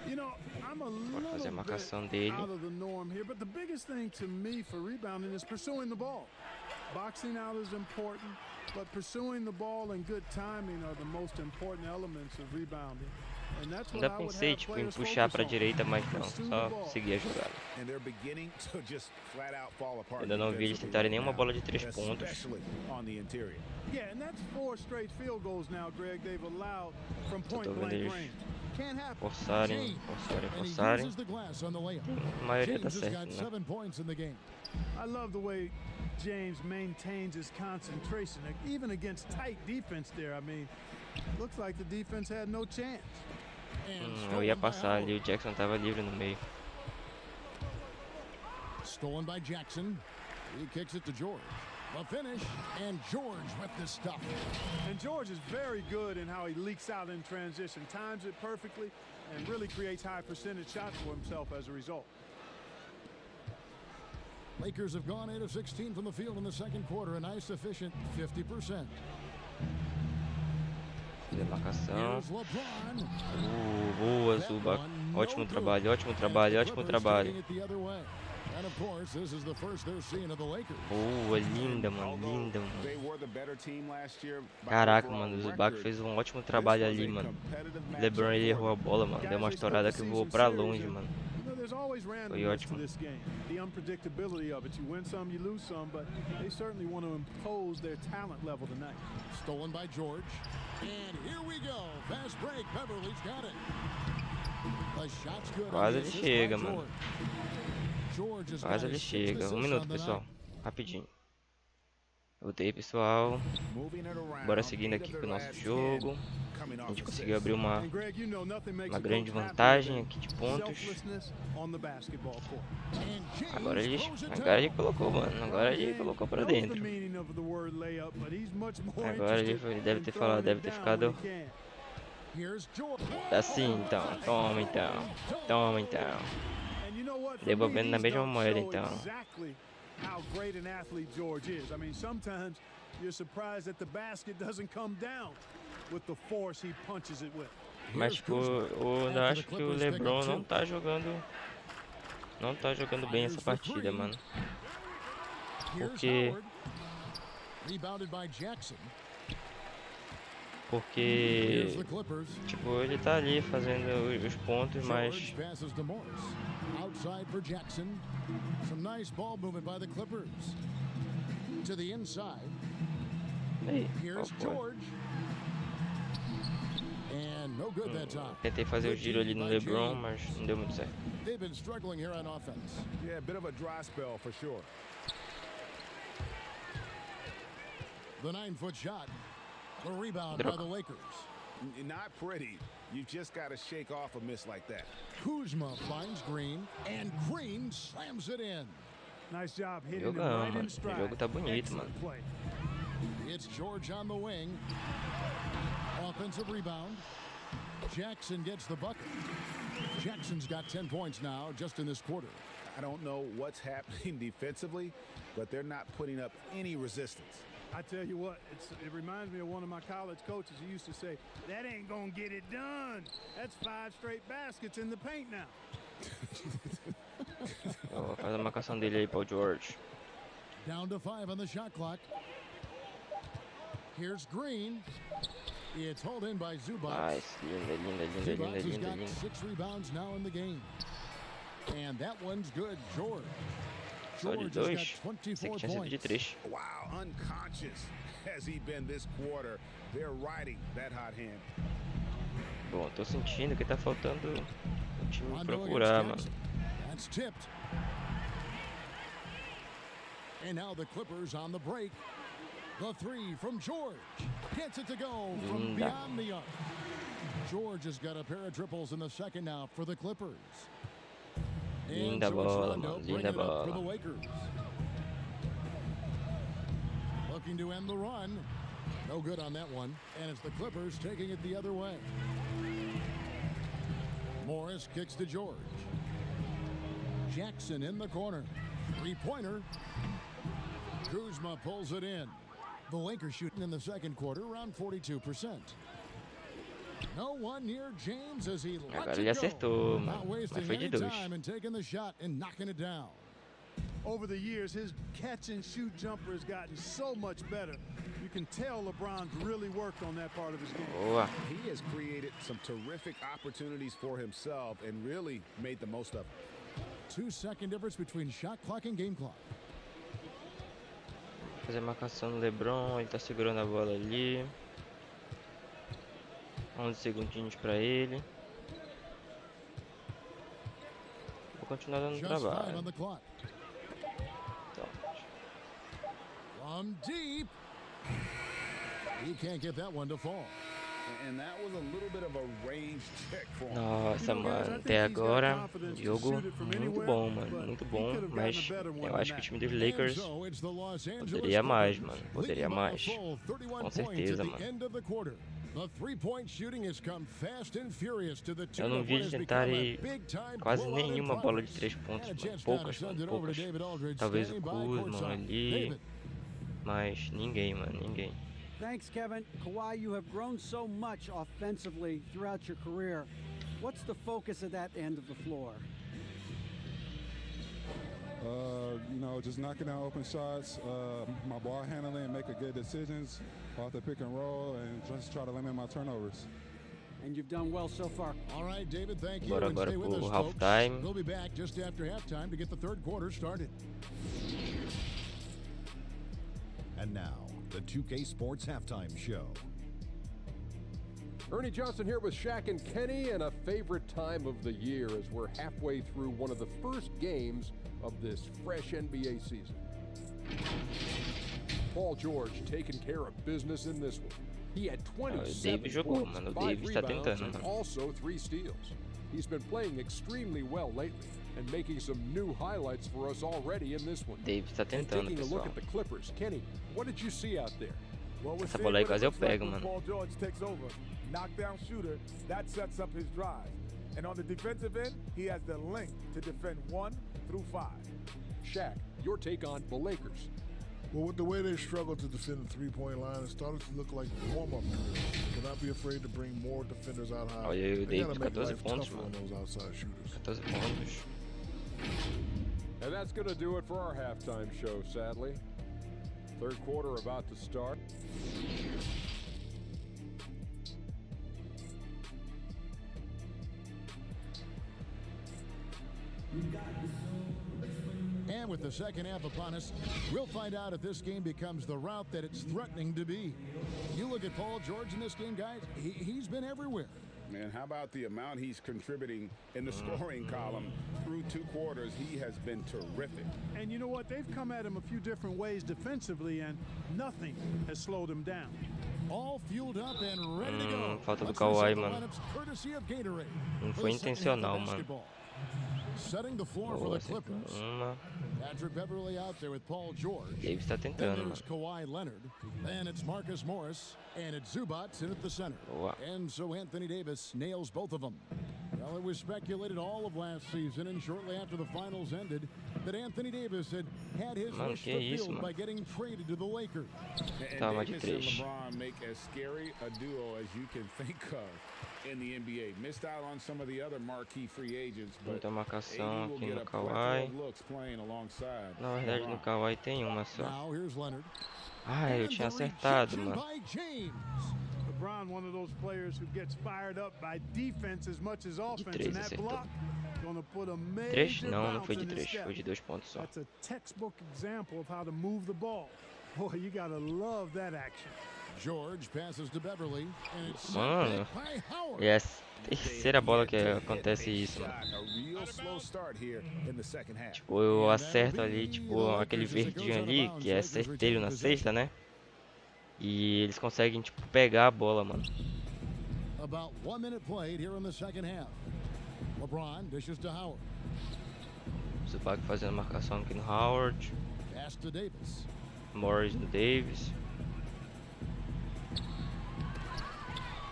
You know, I'm a Bora fazer a little marcação bit dele. out of the norm here, but the biggest thing to me for rebounding is pursuing the ball. Boxing out is important, but pursuing the ball and good timing are the most important elements of rebounding. And that's what Ainda I would pensei have tipo, em players puxar focus pra on. direita, mas não. Pursue the Só ball. seguir a jogada. And they're beginning to just flat out fall apart. Ainda não vi eles defensively tentarem right nenhuma now, bola de 3 pontos. especially on the interior. Yeah, and that's 4 straight field goals now, Greg. They've allowed from tô point vendo blank eles range. Can't happen. Forçarem, James. forçarem, And he forçarem. uses the glass on the layup. A maioria tá James has certo, got né? 7 points in the game. I love the way James maintains his concentration, even against tight defense there. I mean, looks like the defense had no chance. And Eu ia stolen by passar ali, o Howard. Jackson tava livre no meio. Stolen by Jackson. He kicks it to George. The finish, and George with the stuff. And George is very good in how he leaks out in transition, times it perfectly, and really creates high percentage shots for himself as a result. Lakers have gone 8 of 16 from the field in the second quarter, a nice efficient 50%. Fazer a marcação. Here's LeBron. Boa, That Zubac. one Ótimo trabalho, ótimo trabalho, ótimo trabalho. And of course, this is the first they're seeing of the Lakers. Boa, linda, mano, linda, They mano. were the better team last year by Caraca, overall mano, o Zubac record. fez um ótimo This trabalho was ali, a mano. competitive LeBron matchup ele for errou a them. bola, mano. Deu uma Guys, they split estourada the que voou season pra series longe, and, mano. you know, there's always Foi randomness to ótimo. this game. The unpredictability of it. You win some, you lose some, but they certainly want to impose their talent level tonight. Stolen by George. And here we go. Fast break. Beverly's got it. The shot's good. Quase ele chega, mano. George has Quase got ele his sixth chega. Um assist minuto, on the pessoal. night. Rapidinho. Voltei, pessoal. Moving it around, Bora seguindo 8 aqui of com o their nosso last 10 jogo. coming A off gente assists. conseguiu abrir uma And Greg, you know, nothing makes a grande coach vantagem happier aqui de than pontos. selflessness on the basketball court. And James Agora ele throws it colocou, down. mano. Agora ele James colocou pra knows the dentro. meaning of the word layup, but he's much more Agora ele interested deve in ter throwing falado, it deve ter down ficado when he can. Here's George. assim, então. Toma, então. Toma, então. And you know what? For Devolvendo me, na these mesma dunks moeda, show então. exactly how great an athlete George is. I mean, sometimes you're surprised that the basket doesn't come down with the force he punches it with. Mas tipo, eu acho que o LeBron não tá jogando. Não tá jogando bem essa partida, mano. Porque. Rebounded by Jackson. Porque. Here's the Clippers. Tipo, ele tá ali fazendo os pontos, mas. George passes to Morris. Outside for Jackson. Some nice ball movement by the Clippers. To the inside. Ei, Here's qual foi? George. And no good that time. Tentei fazer o giro ali no LeBron, mas não deu muito certo. They've been struggling here on offense. Yeah, a bit of a dry spell for sure. The 9-foot shot. The rebound by the Lakers. Not pretty. You just got to shake off a miss like that. Kuzma finds Green, and Green slams it in. Nice job hitting him Jogão, right in mano. O stride. jogo tá bonito, mano. Excellent play. It's George on the wing. Offensive rebound. Jackson gets the bucket. Jackson's got 10 points now just in this quarter. I don't know what's happening defensively, but they're not putting up any resistance. I tell you what, it reminds me of one of my college coaches. He used to say, that ain't gonna get it done. That's 5 straight baskets in the paint now. Ó, faz a marcação dele aí pro George. Down to 5 on the shot clock. Here's Green. It's hauled in by Zubac. Nice, linda, linda, linda, Zubac linda, has linda, got linda. 6 rebounds now in the game. And that one's good. George. Só de George has dois. got Sei 24 que tinha sido de points. 3. Wow, unconscious has he been this quarter. They're riding that hot hand. Bom, tô sentindo que tá faltando o time Rondo procurar, against mano. Jackson. That's tipped. And now the Clippers on the break. The 3 from George. Gets it to go from Linda. beyond the arc. George has got a pair of triples in the second now for the Clippers. And Linda so it's bola, Rondo mano, bringing linda it up for the bola. Lakers. Looking to end the run. No good on that one. And it's the Clippers taking it the other way. Morris kicks to George. Jackson in the corner. 3-pointer. Kuzma pulls it in. The Lakers shooting in the second quarter around 42%. No one near James as he lets Agora ele it go. acertou, Not mano. Mas wasting foi de any 2. time and taking the shot and knocking it down. Over the years, his catch and shoot jumper has gotten so much better. You can tell LeBron's really worked on that part of his game. Boa. He has created some terrific opportunities for himself and really made the most of it. 2-second difference between shot clock and game clock. Fazer a marcação no LeBron, ele tá segurando a bola ali. 11 segundinhos pra ele. Vou continuar dando Just 5 on trabalho. the clock. Então, From deep. He can't get that one to fall. And that was a little bit of a range check for him. nossa, mano, até agora, jogo muito bom, mano, muito bom, mas eu acho que o time dos Lakers And so it's the Los Angeles poderia mais, Clippers mano, poderia leading by a mais, full 31 com points at certeza, the mano. end of the quarter. The 3-point shooting has come fast and furious to the Eu tune não of vi what eles has become a tentarem big-time quase blowout in nenhuma bola de progress. 3 pontos, And a mano, chance now to poucas, send mano, it over to poucas. David Aldridge, Talvez o standing by Kuzma courtside. ali, David. mas ninguém, mano, ninguém. Thanks, Kevin. Kawhi, you have grown so much offensively throughout your career. What's the focus of that end of the floor? You know, just knocking down open shots, my ball handling, making good decisions off the pick and roll, and just try to limit my turnovers. And you've done well so far. All right, David, thank you. Bora And agora stay with pro us, half folks. time. We'll be back just after halftime to get the third quarter started. And now, the 2K Sports Halftime Show. Ernie Johnson here with Shaq and Kenny, and a favorite time of the year as we're halfway through one of the first games of this fresh NBA season. Paul George taking care of business in this one. He had 27 Davis jogou, points, mano. O 5 Davis tá rebounds, tentando, and mano. also 3 steals. He's been playing extremely well lately and making some new highlights for us already in this one. Davis tá And tentando, taking a look pessoal. at the Clippers, Kenny, what did you see out there? Well, we're Essa seeing bola aí what it quase eu looks like pego, when mano. Paul George takes over. Knockdown shooter, that sets up his drive. And on the defensive end, he has the length to defend 1 through 5. Shaq, your take on the Lakers. Well, with the way they struggled to defend the three-point line, it started to look like warm-up drills. Do not be afraid to bring more defenders out high. Olha aí o They gotta Davis, make 14 life pontos, tougher on mano. those outside shooters. 14 pontos. And that's going to do it for our halftime show, sadly. Third quarter about to start. And with the second half upon us, we'll find out if this game becomes the route that it's threatening to be. You look at Paul George in this game, guys, he's been everywhere. Man, how about the amount he's contributing in the scoring column through 2 quarters? He has been terrific. And you know what? They've come at him a few different ways defensively, and nothing has slowed him down. All fueled up and ready to go. Falta do Let's Kawhi, reset the mano. lineups courtesy of Gatorade. Não For foi the second half of intencional, mano. basketball. Setting the floor for Boa, the Clippers. uma. Patrick Beverly out there with Paul George. Davis tá Then tentando, mano. there's Kawhi Leonard. Then it's Marcus Morris. And it's Zubats in at the center. Boa. And so Anthony Davis nails both of them. Well, it was speculated all of last season and shortly after the finals ended that Anthony Davis had his Mano, wish que isso, fulfilled mano. by getting traded to the Lakers. And Tava de Davis and três. LeBron make as scary a duo as you can think of in the NBA. Missed out on some of the other marquee free agents, but Muita marcação AD will aqui get no a plethora Kawhi. of looks playing alongside Na verdade, no LeBron. Kawhi tem uma só. Now here's Leonard. Ai, eu And tinha the acertado, rejection mano. by James. LeBron, one of those players who gets fired up by defense as much as offense, três and that acertou. block gonna put a 3? major Não, não bounce foi de in his 3. step. Foi de 2 pontos só. That's a textbook example of how to move the ball. Boy, you gotta love that action. George passes to Beverly, and it's sent Mano, back by Howard. e é a terceira bola que acontece isso, mano. Shot, a real slow start here in the second half. Tipo, eu acerto ali, tipo, aquele verdinho ali, que é certeiro na cesta, né? E eles conseguem, tipo, pegar a bola, mano. About 1 minute played here in the second half. LeBron dishes to Howard. Zubac fazendo marcação aqui no Howard. Pass to Davis. Morris no Davis.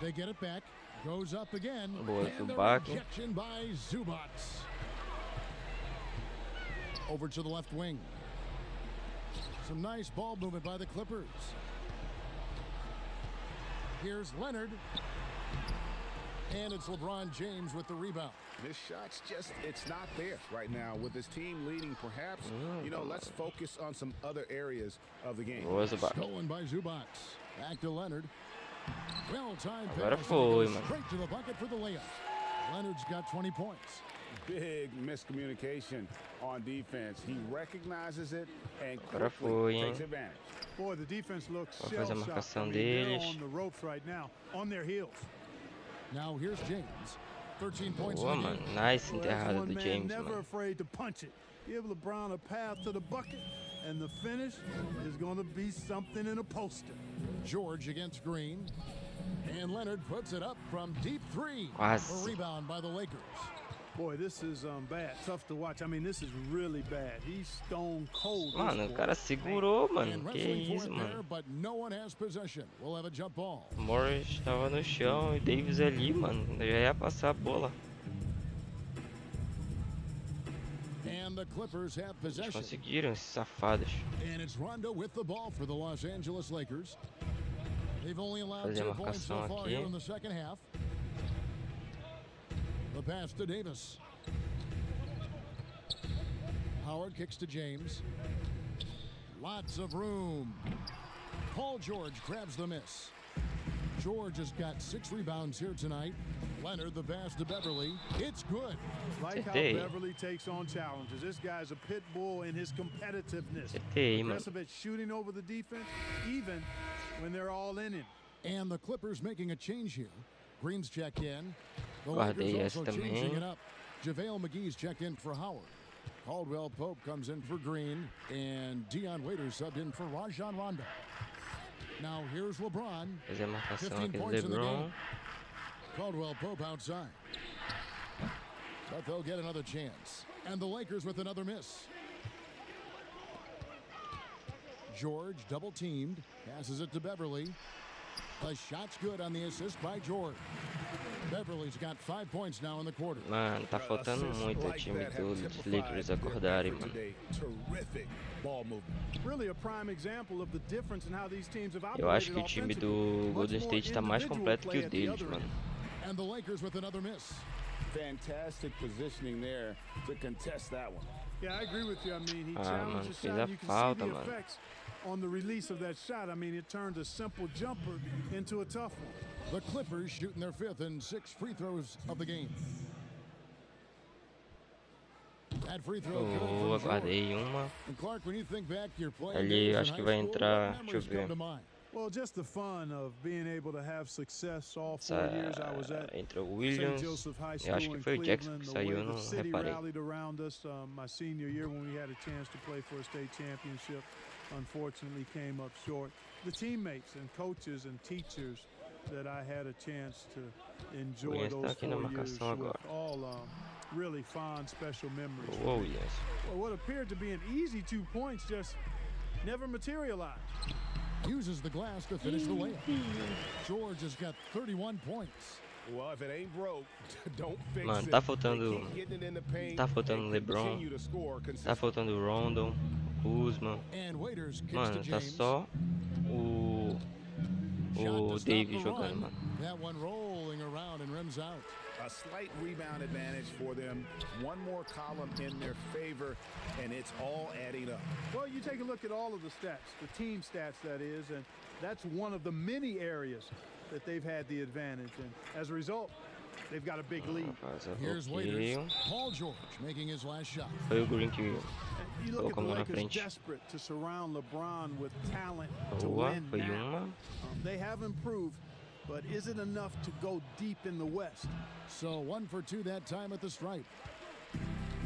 They get it back. Goes up again. Boa, And the Zubac. rejection by Zubats. Over to the left wing. Some nice ball movement by the Clippers. Here's Leonard. And it's LeBron James with the rebound. This shot's just, it's not there right now. With his team leading, perhaps, let's focus on some other areas of the game. Boa, Zubac. Stolen by Zubats. Back to Leonard. Well-timed Agora pass. foi, Goes mano. straight to the bucket for the layup. Leonard's got 20 points. Big miscommunication on defense. He recognizes it and Agora quickly foi, hein? takes advantage. Boy, the defense looks Vai fazer a shell-shocked. marcação I mean, they're deles. on the ropes right now, on their heels. Now here's James. 13 points Boa, in the mano. game. Nice Well, that's enterrada one do man James, never mano. afraid to punch it. Give LeBron a path to the bucket, and the finish is going to be something in a poster. George against Green. And Leonard puts it up from deep three. Quase. A rebound by the Lakers. Boy, this is bad. Tough to watch. I mean, this is really bad. He's stone cold. this Mano, o boy. cara segurou, And mano. Que wrestling for isso, it there, mano. but no one has possession. We'll have a jump ball. Morris tava no chão e Davis ali, mano. Já ia passar a bola. And the Clippers have Eles possession. conseguiram, esses safados. And it's Rondo with the ball for the Los Angeles Lakers. They've only allowed Fazer a 2 points so marcação far aqui. here in the second half. The pass to Davis. Howard kicks to James. Lots of room. Paul George grabs the miss. George has got 6 rebounds here tonight. Leonard, the pass to Beverly. It's good. Like how Beverly takes on challenges. This guy's a pit bull in his competitiveness. Aggressive at shooting over the defense, even when they're all in him. And the Clippers making a change here. Green's checked in. The Lakers also changing it up. JaVale McGee's checked in for Howard. Caldwell Pope comes in for Green. And Dion Waiters subbed in for Rajon Rondo. Now here's LeBron. 15 points in the game. Caldwell Pope outside. But they'll get another chance. And the Lakers with another miss. George double teamed. Passes it to Beverly. The shot's good on the assist by George. Beverly's got 5 points now in the quarter. Mano, tá faltando muito o time dos Lakers acordarem, mano. Terrific ball movement. Really a prime example of the difference in how these teams have Eu acho que o time do Golden State tá mais completo que o deles, mano. And the Lakers with another miss. Fantastic positioning there to contest that one. Yeah, I agree with you. I mean, he Mano, challenged the fez shot. a You can falta, see the mano. effects on the release of that shot. I mean, it turned a simple jumper into a tough one. The Clippers shooting their 5th and 6th free throws of the game. That free throw good from Aguardei uma. And Clark, when you think back to your playing Ali, days acho in que high vai school, entrar, what deixa eu memories come ver. to mind? Well, just the fun of being able to have success all 4 years I was at Entrou o St. Williams. Joseph High Eu School acho que in foi o Jackson Cleveland, que the way saiu, eu the não city reparei. rallied around us my senior year when we had a chance to play for a state championship. Unfortunately came up short. The teammates and coaches and teachers that I had a chance to enjoy those 4 years with, all really fond, special memories. Whoa, yes. Well, what appeared to be an easy 2 points just never materialized. Uses the glass to finish the layup. George has got 31 points. Well, if it ain't broke, don't fix Mano, it. tá faltando. They keep getting it in the paint Tá faltando and LeBron. continue to score Tá consistently. faltando Rondo, Kuzma. And Waiters kicks Mano, to tá James. só o Shot to stop Davis the jogando, run. mano. That one rolling around and rims out. A slight rebound advantage for them. One more column in their favor, and it's all adding up. Well, you take a look at all of the stats, the team stats that is, and that's one of the many areas that they've had the advantage. And as a result, they've got a big lead. Here's Waiters. Paul George making his last shot. Foi o Green que You look at the colocou a mão na Lakers frente. desperate to surround LeBron with talent to Boa, win foi now. uma. They have improved, but is it enough to go deep in the West? So 1 for 2 that time at the stripe.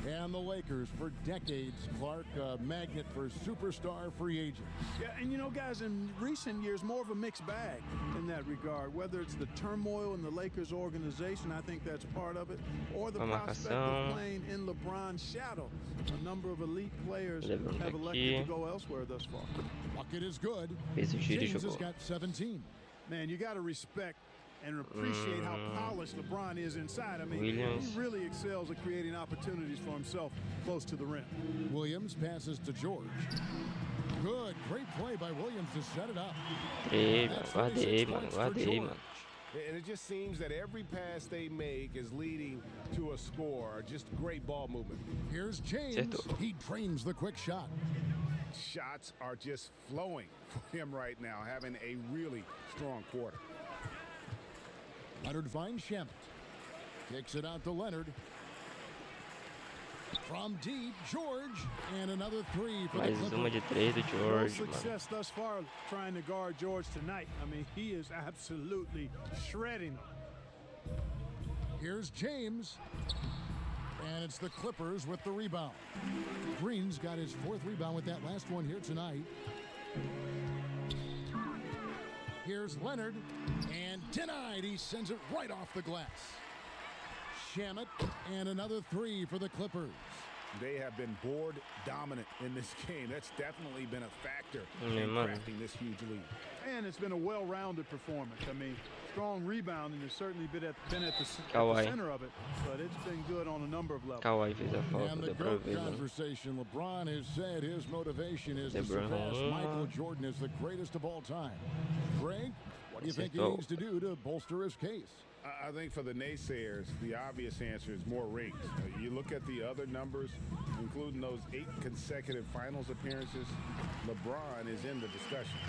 And the Lakers, for decades, Clark, a magnet for superstar free agents. Yeah, and you know, guys, in recent years, more of a mixed bag in that regard. Whether it's the turmoil in the Lakers organization, I think that's part of it, or the prospect of playing in LeBron's shadow. A number of elite players have elected to go elsewhere thus far. Bucket is good. James has got 17. Man, you got to respect and appreciate how polished LeBron is inside. I mean, Williams. he really excels at creating opportunities for himself close to the rim. Williams passes to George. Good, great play by Williams to set it up. Guardei, mano. And it just seems that every pass they make is leading to a score. Just great ball movement. Here's James. He drains the quick shot. Shots are just flowing for him right now, having a really strong quarter. Leonard finds Shamet. Kicks it out to Leonard. From deep, George. And another 3 for the Mais uma de Clippers. 3 do No George, success thus far trying to guard George tonight. I mean, he is absolutely shredding him. Here's James. And it's the Clippers with the rebound. Green's got his 4th rebound with that last one here tonight. Here's Leonard. And denied. He sends it right off the glass. Shamet. And another 3 for the Clippers. They have been board dominant in this game. That's definitely been a factor in man. crafting this huge lead. And it's been a well-rounded performance. I mean, strong rebounding has certainly been at the center of it, but it's been good on a number of levels. Kawhi fez a falta, And the deu pra GOAT ver, mano. conversation, LeBron has said his motivation is to LeBron surpass uma. Michael Jordan as the greatest of all time. Greg, what do you think he Acertou. needs to do to bolster his case? I think for the naysayers, the obvious answer is more rings. You look at the other numbers, including those 8 consecutive finals appearances, LeBron is in the discussion.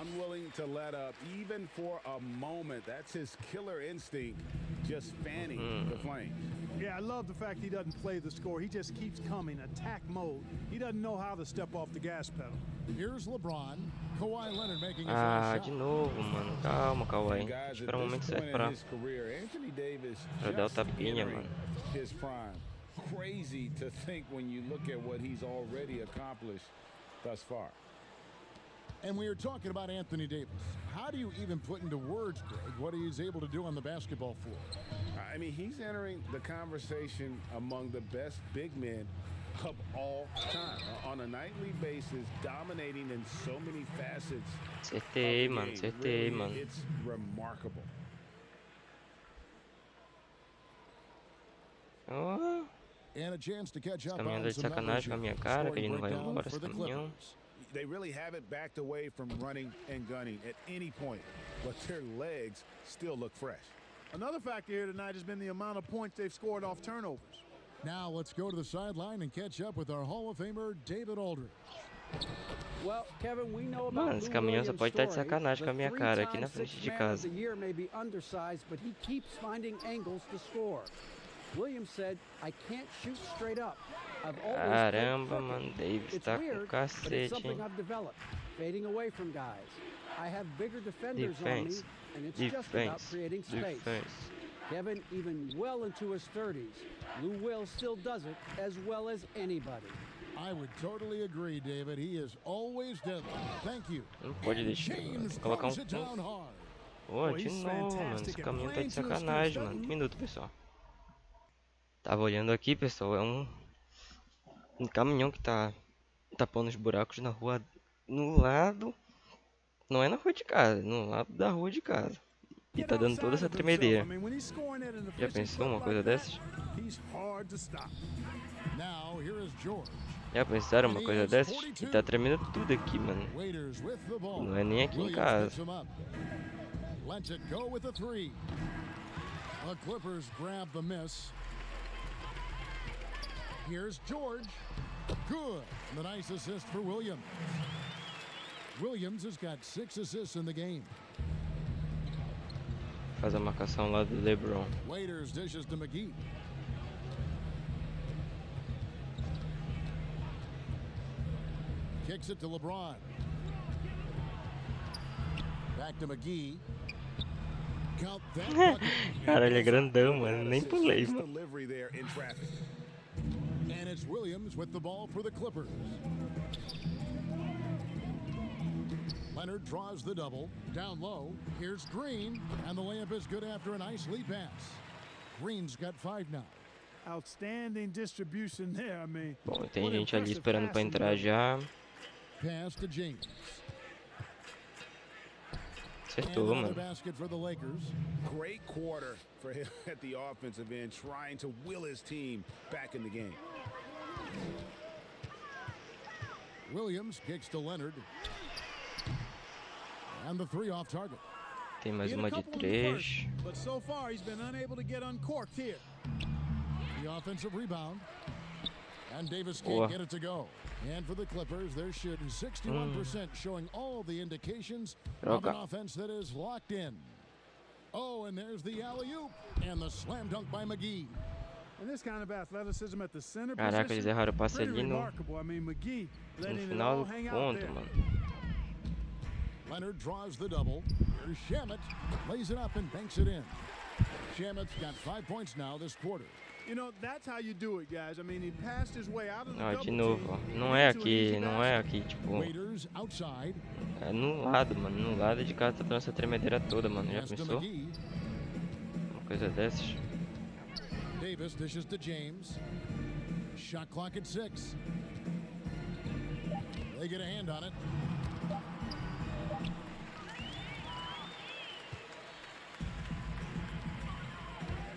Unwilling to let up even for a moment. That's his killer instinct, just fanning the flames. Yeah, I love the fact he doesn't play the score. He just keeps coming, attack mode. He doesn't know how to step off the gas pedal. Here's LeBron. Kawhi Leonard making his Ah, last de shot. novo, mano. Calma, Kawhi. And guys, at Espera o this momento point certo in pra his career, Anthony Davis dar o just tapinha, entering mano. his prime. Crazy to think when you look at what he's already accomplished thus far. And we are talking about Anthony Davis. How do you even put into words, Greg, what he is able to do on the basketball floor? I mean, he's entering the conversation among the best big men of all time on a nightly basis, dominating in so many facets. Acertei, of the mano. game. Acertei, Really, mano. it's remarkable. Oh, And a chance to catch up caminhando on de some numbers sacanagem com a here. minha cara, que ele Scoring não vai breakdown embora, for esse the caminhão. Clippers. They really haven't backed away from running and gunning at any point, but their legs still look fresh. Another factor here tonight has been the amount of points they've scored off turnovers. Now let's go to the sideline and catch up with our Hall of Famer, David Aldridge. Well, Kevin, we know about Mano, esse Lou caminhão só Williams' pode estar de story. sacanagem com a minha The cara aqui na three-time frente de sixth man of casa. the year may be undersized, but he keeps finding angles to score. Williams said, "I can't shoot straight up. I've always played Caramba, crooked. mano. Davis It's tá com weird, but it's cacete, something hein? I've developed, fading away from guys. I have bigger defenders on me, Defense. and it's just about Defense. creating space." Defense. Kevin, even well into his 30s, Lou Will still does it as well as anybody. I would totally agree, David. He is always deadly. Thank you. Não pode And deixar. James Colocar throws it down hard. Pô, de he's novo, mano. fantastic Esse at caminhão tá playing de to his sacanagem, strengths, mano. Um minuto, pessoal. Tava olhando aqui, pessoal. É um caminhão que tá tapando os buracos na rua. No lado. Não é na rua de casa, no lado da rua de casa. E tá dando toda essa tremedeira. Já pensou uma coisa dessas? Now, here is George. Já pensaram uma coisa dessas? E tá tremendo tudo aqui, mano. Waiters with the ball. Não é nem aqui em Williams casa. picks him up. Lets it go with a three. The Clippers grab the miss. Here's George. Good. The nice assist for Williams. Williams has got 6 assists in the game. Faz a marcação lá do LeBron. Waiters dishes to McGee. Kicks it to LeBron. Back to McGee. Count that bucket. Cara, ele é grandão, mano. Nem pulei, mano. Delivery there in traffic. And it's Williams with the ball for the Clippers. Leonard draws the double. Down low. Here's Green. And the layup is good after a nice lead pass. Green's got 5 now. Outstanding distribution there, I mean. Bom, tem what gente ali impressive esperando pra passing entrar there. já. Pass to James. And Acertou, another mano. basket for the Lakers. Great quarter for him at the offensive end, trying to will his team back in the game. Williams kicks to Leonard. And the 3 off target. Tem mais He had uma a de couple in the 3. first, but so far he's been unable to get uncorked here. The offensive rebound. And Davis Boa. can't get it to go. And for the Clippers, they're shooting 61%, showing all the indications of an Troca. offense that is locked in. Oh, and there's the alley-oop. And the slam dunk by McGee. And this kind of athleticism at the center Caraca, eles position, erraram o passe pretty ali no remarkable. I mean, McGee no letting it final all do hang out ponto, there. mano. Leonard draws the double. Here's Shamet. Lays it up and banks it in. Shamet's got 5 points now this quarter. You know, that's how you do it, guys. I mean, he passed his way out of the Ó, double de novo, team ó. Não é into an easy aqui, não basket. é aqui, tipo. Waiters outside. É no lado, mano. No lado de cá tá dando essa tremedeira toda, mano. Já Pass to pensou? McGee. Uma coisa dessas. Davis dishes to James. Shot clock at 6. They get a hand on it.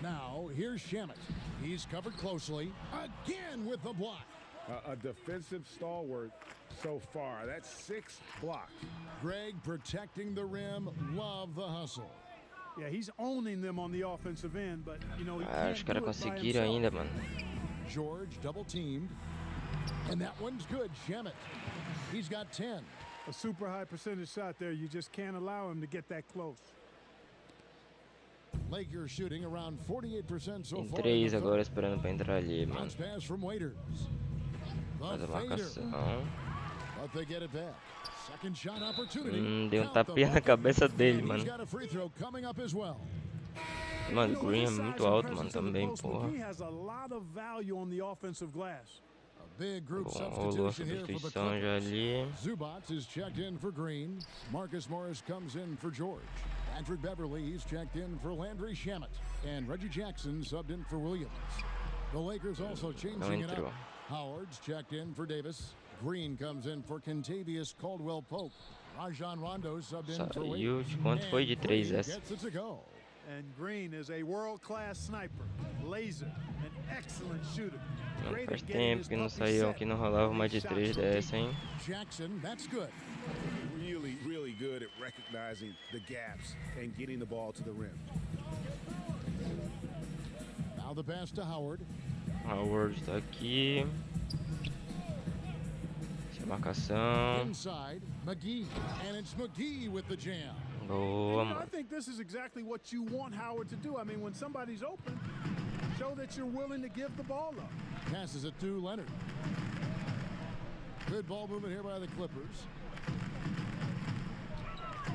Now, here's Shamet. He's covered closely. Again with the block. A defensive stalwart so far. That's 6 blocks. Greg protecting the rim. Love the hustle. Yeah, he's owning them on the offensive end, but you know he Ah, os can't caras do it by conseguiram himself. ainda, mano. George double teamed. And that one's good. Shemet. He's got 10. A super high percentage shot there. You just can't allow him to get that close. Lakers shooting around 48% so Tem far. 3 agora esperando pra entrar ali, mano. Bounce pass from Waiters. Faz The a fader. marcação. But they get it back. Second shot opportunity. Deu um Count the tapinha na bucket. cabeça dele, And he's mano. got a free throw coming up as well. Mano, You o know, Green é his muito size and alto, mano, presence in the também, post, porra. McGee has a lot of value on the offensive glass. A big group Bom, rolou a substitution here for the substituição já Clippers. ali. Zubats is checked in for Green. Marcus Morris comes in for George. Patrick Beverly, he's checked in for Landry Shamet. And Reggie Jackson subbed in for Williams. The Lakers also changing it entrou. up. Howard's checked in for Davis. Green comes in for Contavious Caldwell-Pope. Rajon Rondo subbed in for Wade. Saiu de quanto foi de And 3 Green essa? é gets it to go. And Green is a world-class sniper, laser, an excellent shooter. Mano, Great faz at getting tempo his que não puppy saiu, set. que não rolava uma de Shots 3 from dessa, deep. hein? Jackson, that's good. Really, really good at recognizing the gaps and getting the ball to the rim. Now the pass to Howard. Howard tá aqui. Essa marcação. Inside, McGee. And it's McGee with the jam. Boa, You know, I mano. think this is exactly what you want Howard to do. I mean, when somebody's open, show that you're willing to give the ball up. Passes it to Leonard. Good ball movement here by the Clippers.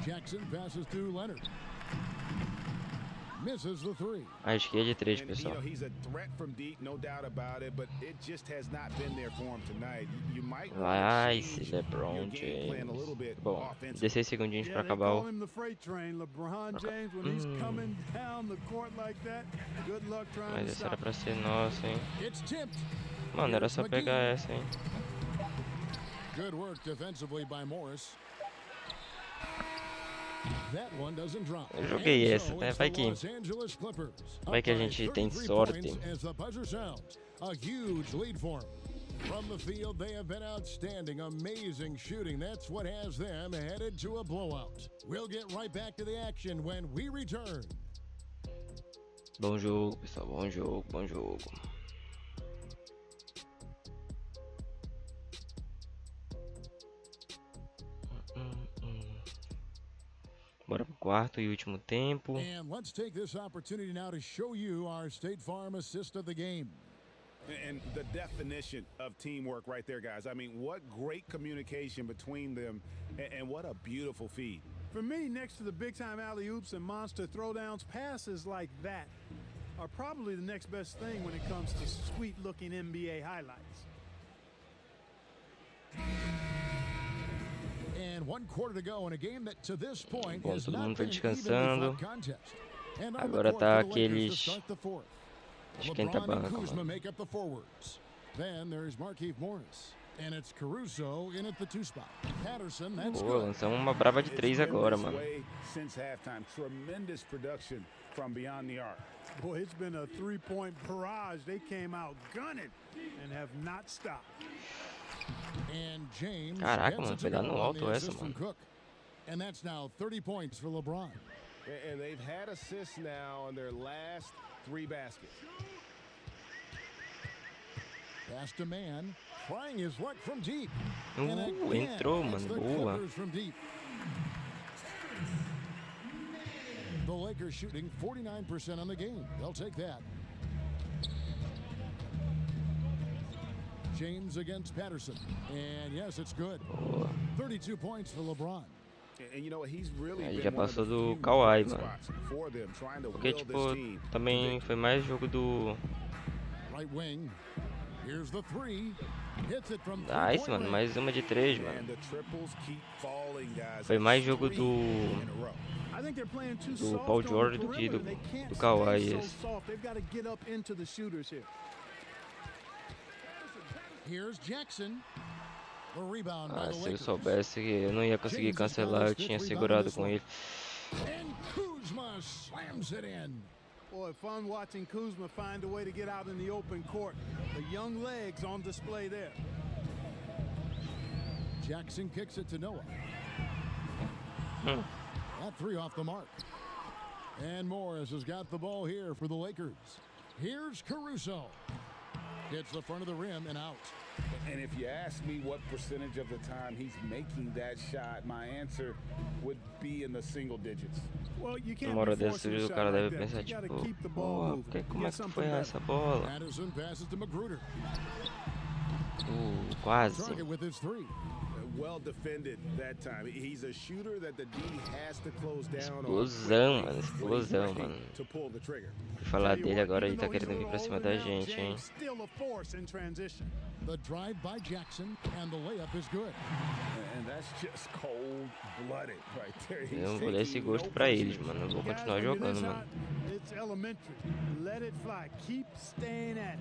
Jackson passes to Leonard. Misses the three. Acho que é de 3, And, you pessoal. know, he's a threat from deep, no doubt about it, but it just has not been there for him tonight. You might Vai, want to esse change your LeBron game plan a little James. bit Bom, offensively. 16 segundinhos Yeah, pra they acabar call o... him the freight train. LeBron James, when he's coming down the court like that, good luck trying Mas to essa era stop pra him. ser nossa, hein? It's tipped. Mano, era Here's só McGee. pegar essa, hein? Good work defensively by Morris. That one doesn't drop. Eu joguei And essa, so né? it's Vai the que- Los Angeles Clippers. vai que a Up by gente tem 33 sorte. points as the buzzer sounds. A huge lead for them. From the field, they have been outstanding. Amazing shooting. That's what has them headed to a blowout. We'll get right back to the action when we return. Bom jogo, pessoal. Bom jogo, bom jogo. Bora pro quarto e último tempo. And let's take this opportunity now to show you our State Farm assist of the game. And the definition of teamwork right there, guys. I mean, what great communication between them, and what a beautiful feed. For me, next to the big-time alley-oops and monster throwdowns, passes like that are probably the next best thing when it comes to sweet-looking NBA highlights. And 1 quarter to go in a game that to this point Bom, has todo not mundo been tá an evenly descansando. fought contest. And on Agora the court tá for the Lakers to aqueles start the fourth. esquenta LeBron and banco, Kuzma mano. make up the forwards. Then there's Markieff Morris. And it's Caruso in at the 2 spot. Patterson, that's Pô, good. lançamos uma braba de 3 It's been agora, this mano. way since halftime. Tremendous production from beyond the arc. Boy, it's been a three-point barrage. They came out gunning and have not stopped. And James Caraca, gets mano, it foi to dar go no on alto the essa, assist from mano. Cook. And that's now 30 points for LeBron. And they've had assists now on their last 3 baskets. Pass to man, trying his luck from deep. And again, entrou, it's mano, the boa. Clippers from deep. The Lakers shooting 49% on the game. They'll take that. James against Patterson. And yes, it's good. 32 points for LeBron. And you know what? He's really Aí been já one of the passou do few Kawhi, bright mano. spots for them, trying to Porque, will this tipo, team to também victory. foi mais jogo do... Right wing. Here's the 3. Hits it from Nice, three-point mano. range. Mais uma de 3, And mano. the triples keep falling, guys. Foi mais jogo Three do... in a row. I think they're playing too Do soft Paul on the George do que perimeter. do- They can't do Kawhi, stay so yes. soft. They've got to get up into the shooters here. Here's Jackson. The rebound by Ah, the se eu Lakers. soubesse que eu não ia conseguir cancelar, eu tinha segurado com ele. And Kuzma slams it in. Boy, fun watching Kuzma find a way to get out in the open court. The young legs on display there. Jackson kicks it to Noah. That three off the mark. And Morris has got the ball here for the Lakers. Here's Caruso. Hits the front of the rim and out. And if you ask me what percentage of the time he's making that shot, my answer would be in the single digits. Well, you can't Uma hora be dessa forcing a o shot cara like deve that. pensar You gotta tipo, keep the ball porra, moving. como é Get que something foi better. essa bola? Patterson passes to Magruder. Quase. Target with his three. Well defended that time. He's a shooter that the D has to close down Explosão, on mano, when he's explosão, ready mano. to pull the trigger. Fui falar dele agora, ele tá querendo vir pra cima da gente, hein? Still a force in transition. The drive by Jackson, and the layup is good. And that's just cold-blooded right there. He's Eu vou dar esse taking gosto no pra eles, prisoners. mano. Eu vou Guys, continuar when you're jogando, this mano. hot, it's elementary. Let it fly. Keep staying at it.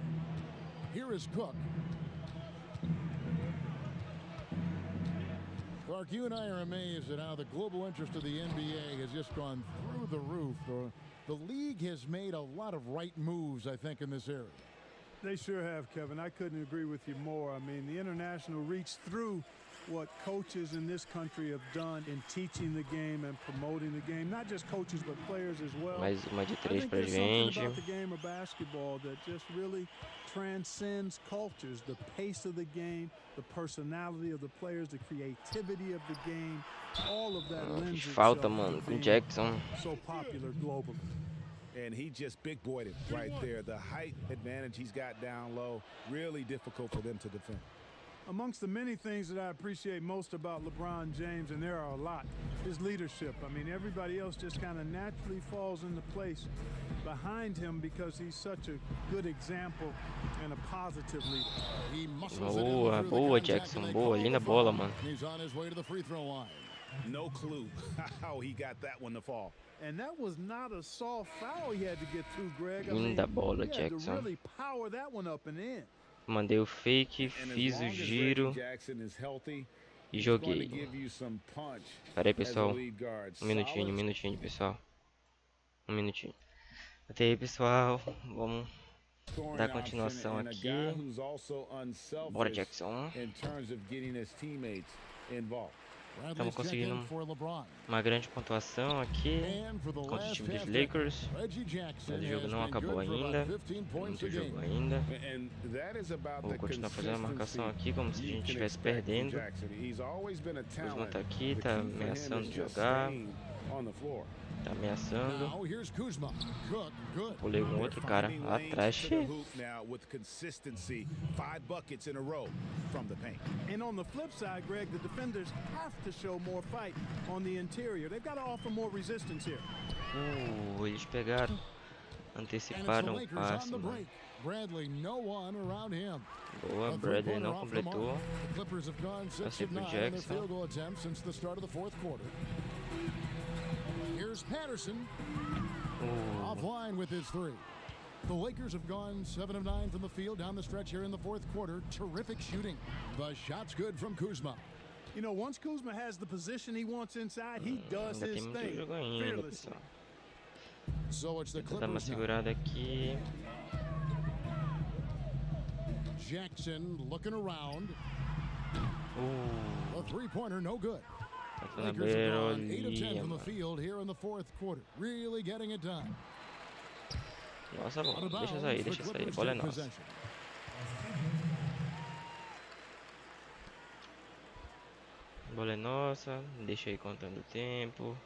Here is Cook. Clark, you and I are amazed at how the global interest of the NBA has just gone through the roof. The league has made a lot of right moves, I think, in this area. They sure have, Kevin. I couldn't agree with you more. I mean, the international reach through what coaches in this country have done in teaching the game and promoting the game. Not just coaches, but players as well. Mais uma de I três think pra there's something gente. about the game of basketball that just really transcends cultures. The pace of the game, the personality of the players, the creativity of the game, all of that lends Que itself falta, mano, to com being Jackson. so popular globally. And he just big boyed it right there. The height advantage he's got down low, really difficult for them to defend. Amongst the many things that I appreciate most about LeBron James, and there are a lot, his leadership. I mean, everybody else just kind of naturally falls into place behind him because he's such a good example and a positive leader. He muscles it in Boa, through the boa, contact, Jackson, and they boa. call Linda the bola, foul. mano. He's on his way to the free throw line. No clue how he got that one to fall. And that was not a soft foul he had to get through, Greg. I mean, Linda bola, he had to Jackson. really power that one up and in. Mandei o fake, And as fiz o long as giro Reggie Jackson is healthy, e he's going to joguei. give you some punch Pera aí, as a pessoal. lead guard. Um minutinho, pessoal. Um minutinho. Até aí, pessoal. Vamos Scoring dar option continuação and a aqui. guy who's also Bora, unselfish Jackson. in terms of getting his teammates involved. Bradley's Estamos conseguindo checking for LeBron. uma grande pontuação aqui And for the contra o last time dos half, Lakers. Reggie Jackson Mas o jogo has não been acabou good for ainda. about 15 points Muito a jogo game. ainda. And that is about Vou the continuar fazendo a marcação consistency aqui como se a you gente can estivesse expect from perdendo. Jackson. He's always been a Kuzma talent. tá aqui, The tá key for him ameaçando is de just jogar. staying on the floor. Tá ameaçando. Now here's Kuzma. Cook, good. Pulei um outro cara Finding lá lanes atrás. to the hoop now with consistency. 5 buckets in a row from the paint. And on the flip side, Greg, the defenders have to show more fight on the interior. They've got to offer more resistance here. Eles pegaram. And it's the Anteciparam o Lakers on passe, the mano. break. Bradley, no one around him. Boa, A Bradley three-pointer não off the mark. completou. The Clippers have gone 6 Passei of pro 9 on their Jackson. field goal attempts since the start of the fourth quarter. Here's Patterson offline with his three. The Lakers have gone 7 of 9 from the field down the stretch here in the fourth quarter. Terrific shooting. The shot's good from Kuzma. You know, once Kuzma has the position he wants inside, he does Ainda his tem muito thing jogo ainda, fearlessly. pessoal. So it's the Vou dar uma Clippers now. segurada aqui. Jackson looking around. A three-pointer, no good. Tá na Lakers have gone 8 of 10 beirolinha, from the mano. field here in the fourth quarter. Really getting it done. Nossa, Out of bom. Deixa bounds, sair, the deixa sair. Clippers A bola é take nossa. possession. A bola é nossa. Deixa aí contando o tempo.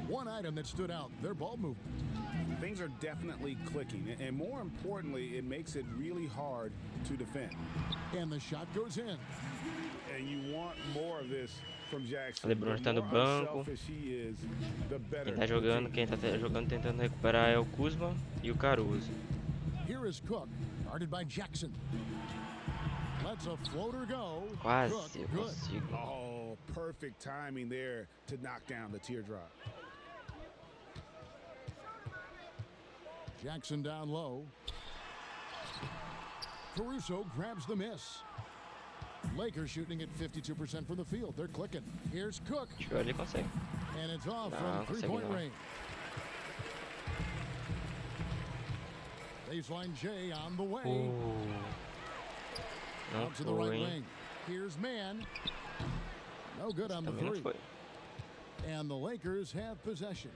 One item that stood out, their ball movement. Things are definitely clicking. And more importantly, it makes it really hard to defend. And the shot goes in. And you want more of this from Jackson. LeBron The está no more banco. unselfish he is, the better Quem tá the jogando, team. quem tá jogando tentando recuperar é o Kuzma e o Caruso. Here is Cook, guarded by Jackson. Lets a floater go. Quase Cook, eu good. consigo. Oh, perfect timing there to knock down the teardrop. Jackson down low. Caruso grabs the miss. Lakers shooting at 52% from the field. They're clicking. Here's Cook. Acho que ele consegue. And it's off Não, from consegue three-point não. range. Baseline J on the way. Não Out to the right foi, hein? wing. Here's Man. No good on the Também não three. foi. And the Lakers have possession.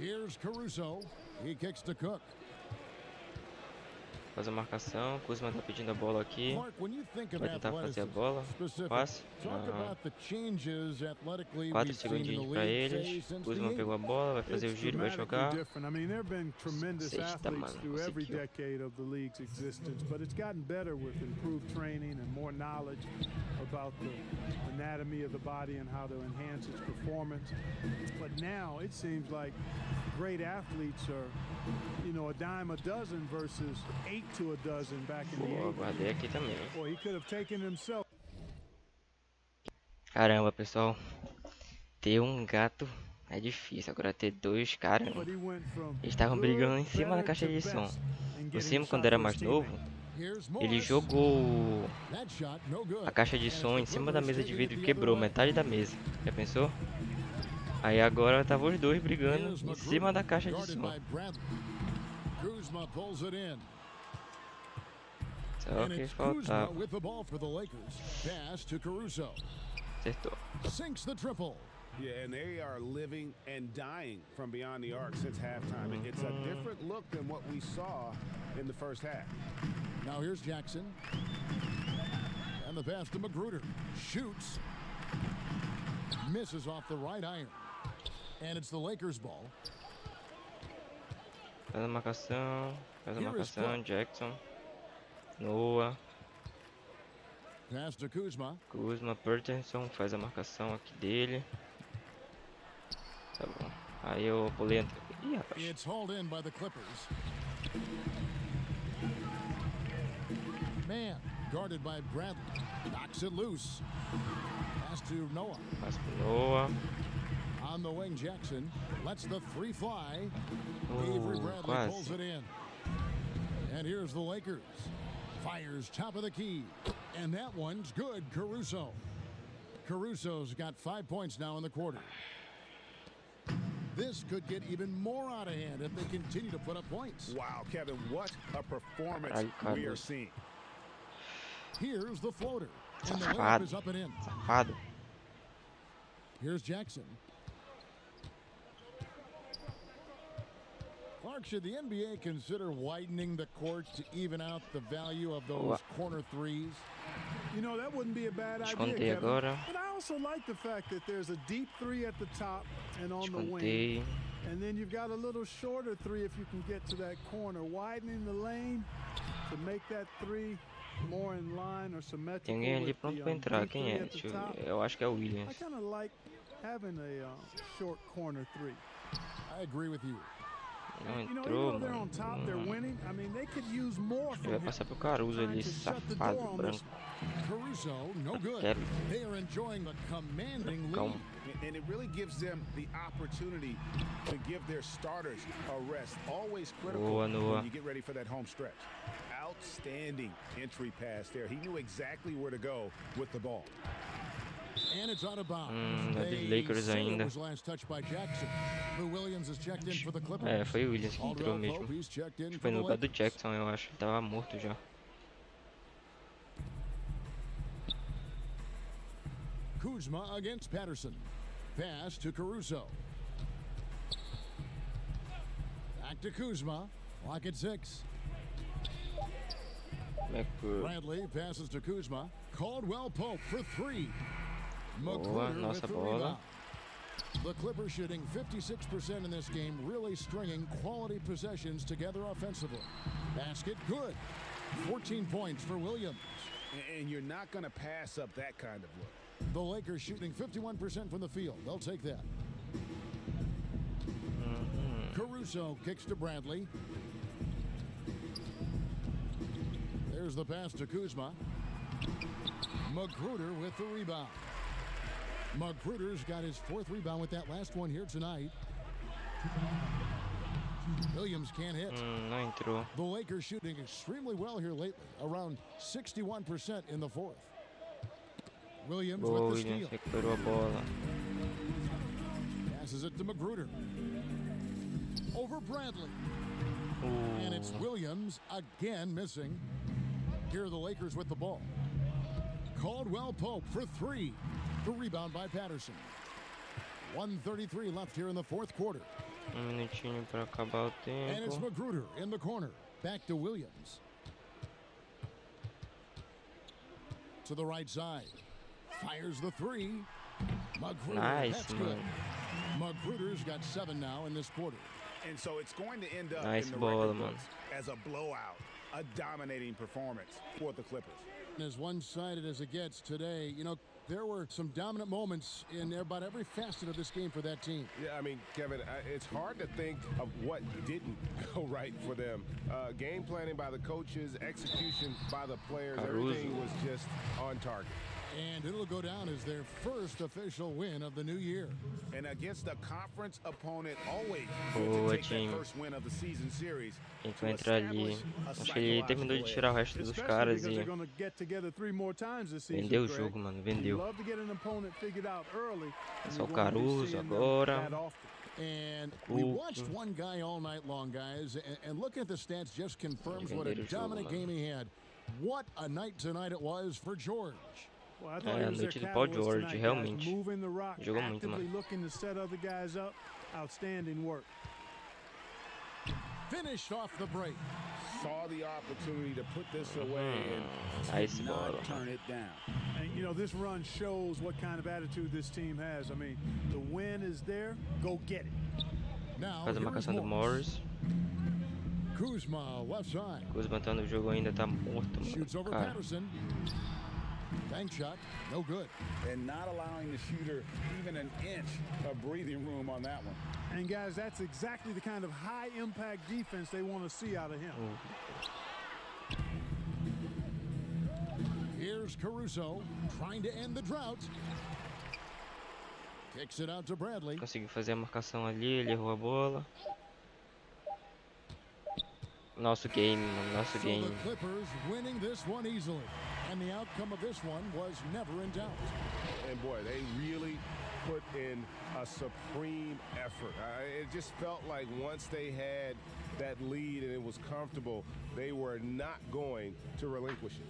Here's Caruso. He kicks to Cook. Faz a marcação. Kuzma tá pedindo a bola aqui. Clark, when you think of Vai tentar fazer a athleticism, bola. specific, Passe. talk Não. about the changes athletically 4 we've seen in the segundinhos pra league, say, eles. since Kuzma the pegou a bola, vai fazer o It's giro, vai dramatically jogar. different. I mean, there have been tremendous Sexta, athletes mano, through every conseguiu. decade of the league's existence, but it's gotten better with improved training and more knowledge about the anatomy of the body and how to enhance its performance. But now it seems like great athletes are, you know, a dime a dozen versus 8 to a dozen back in the Boa, 80s. guardei aqui também. Boy, he could have taken himself. Caramba, pessoal. Ter um gato é difícil. Agora ter dois, caramba. But he went from Eles estavam good, brigando em cima da better caixa to de som. best and O getting Simo, a quando shot era for mais his novo, teammate. Here's ele Morris. jogou That shot, no good. a caixa de And som em it's the cima da Clippers mesa de taking vidro it e the quebrou other way. metade da mesa. Já pensou? Aí agora tava os dois brigando Here's em McGruder, cima da caixa de guarded som. by Bradley. Kuzma pulls it in. Só And que it's Kuzma faltava. with the ball for the Lakers. Pass to Caruso. Acertou. Sinks the triple. Yeah, and they are living and dying from beyond the arc since halftime. It's a different look than what we saw in the first half. Now here's Jackson. And the pass to Magruder. Shoots. Misses off the right iron. And it's the Lakers' ball. Faz a marcação. Faz a Here is marcação. Jackson. Noah. Pass to Kuzma. Kuzma. Peterson. Faz a marcação aqui dele. Tá bom. Aí eu pulei. Ih, rapaz. It's hauled in by the Clippers. Man, guarded by Bradley. Knocks it loose. Pass to Noah. Passe pro Noah. On the wing, Jackson lets the three fly. Avery Bradley pulls Quase. it in. And here's the Lakers. Fires top of the key. And that one's good, Caruso. Caruso's got 5 points now in the quarter. This could get even more out of hand if they continue to put up points. Wow, Kevin, what a performance Caralho, we are Carlos. seeing. Here's the floater. And the Safado. layup is up and in. Safado. Here's Jackson. Clark, should the NBA consider widening the court to even out the value of those Boa. corner threes? You know, that wouldn't be a bad idea, Descontei Kevin. agora. But I also like the fact that there's a deep three at the top and on the wing. Descontei. And then you've got a little shorter three if you can get to that corner, widening the lane to make that three more in line or symmetrical. Tem alguém ali with pronto the, pra entrar. deep Quem three é? at the Deixa eu top. ver. Eu acho que é o I Williams. kind of like having a short corner three. I agree with you. Não You know, even entrou, though they're on mano. top, they're winning. I mean, they could use more Ele from vai him. passar pro Caruso ali, Trying to shut the safado, door on this branco. Caruso, no good. Quero. They are enjoying the commanding lead. Calma. And it really gives them the opportunity to give their starters a rest. Always critical Boa, Noah. when you get ready for that home stretch. Outstanding entry pass there. He knew exactly where to go with the ball. And it's out of bounds. É dos They Lakers say it ainda. was last touched by Jackson. Lou Williams is checked in for the Clippers. É, foi o Williams que entrou Aldrell mesmo. Pope, he's checked in Foi for no the lugar do Lakers. Jackson, eu acho. Ele tava morto já. Kuzma against Patterson. Pass to Caruso. Back to Kuzma. Lock at 6. Bradley passes to Kuzma. Caldwell Pope for 3. Magruder with nossa the bola. rebound. The Clippers shooting 56% in this game, really stringing quality possessions together offensively. Basket good. 14 points for Williams. And you're not going to pass up that kind of look. The Lakers shooting 51% from the field. They'll take that. Caruso kicks to Bradley. There's the pass to Kuzma. Magruder with the rebound. Magruder's got his 4th rebound with that last one here tonight. Williams can't hit. Não entrou. The Lakers shooting extremely well here lately, around 61% in the 4th. Williams Boa, with the Williams steal. recuperou a bola. Passes it to Magruder. Over Bradley. And it's Williams again missing. Here are the Lakers with the ball. Caldwell Pope for 3. The rebound by Patterson. 1:33 left here in the fourth quarter. Minutinho para acabar o And it's tempo. Magruder in the corner. Back to Williams. To the right side. Fires the 3. Magruder, Nice, that's man. good. Magruder's got 7 now in this quarter. And so it's going to end up Nice in the ball, record man. books as a blowout, a dominating performance for the Clippers. As one-sided as it gets today, you know, there were some dominant moments in about every facet of this game for that team. Yeah, I mean, Kevin, it's hard to think of what didn't go right for them. Game planning by the coaches, execution by the players, everything was just on target. And it'll go down as their first official win of the new year. And against a conference opponent, always Boa, good to take time. that first win of the season series. Quem vai entrar ali? Acho que ele terminou de tirar o resto dos Especially caras because e they're going to get together 3 more times this season. vendeu o Greg. jogo, mano. You Vendeu. love to get an opponent figured out early. É and só o you won't be Caruso seeing them agora. that often. And we watched one guy all night long, guys, and looking at the stats just confirms what a Venderam o jogo, dominant mano. game he had. What a night tonight it was for George. Well, I thought É, he a was their noite do Paul catalyst George, tonight, realmente. guys. Moving the rock, Jogou muito, actively mano. looking to set other guys up. Outstanding work. Finished off the break. Saw the opportunity to put this away and Nice did ball. not turn it down. And, you know, this run shows what kind of attitude this team has. I mean, the win is there. Go get it. Now, Faz a here's marcação do Morris. Morris. Kuzma, left side. Kuzma tá no jogo ainda, tá morto, Shoots mano. over Cara, Patterson. Bank shot, no good. And not allowing the shooter even an inch of breathing room on that one. And, guys, that's exactly the kind of high-impact defense they want to see out of him. Here's Caruso trying to end the drought. Kicks it out to Bradley. conseguiu fazer a marcação ali, ele errou a bola. Nosso game, mano, nosso So game. the Clippers winning this one easily. And the outcome of this one was never in doubt. And boy, they really put in a supreme effort. It just felt like once they had that lead and it was comfortable, they were not going to relinquish it.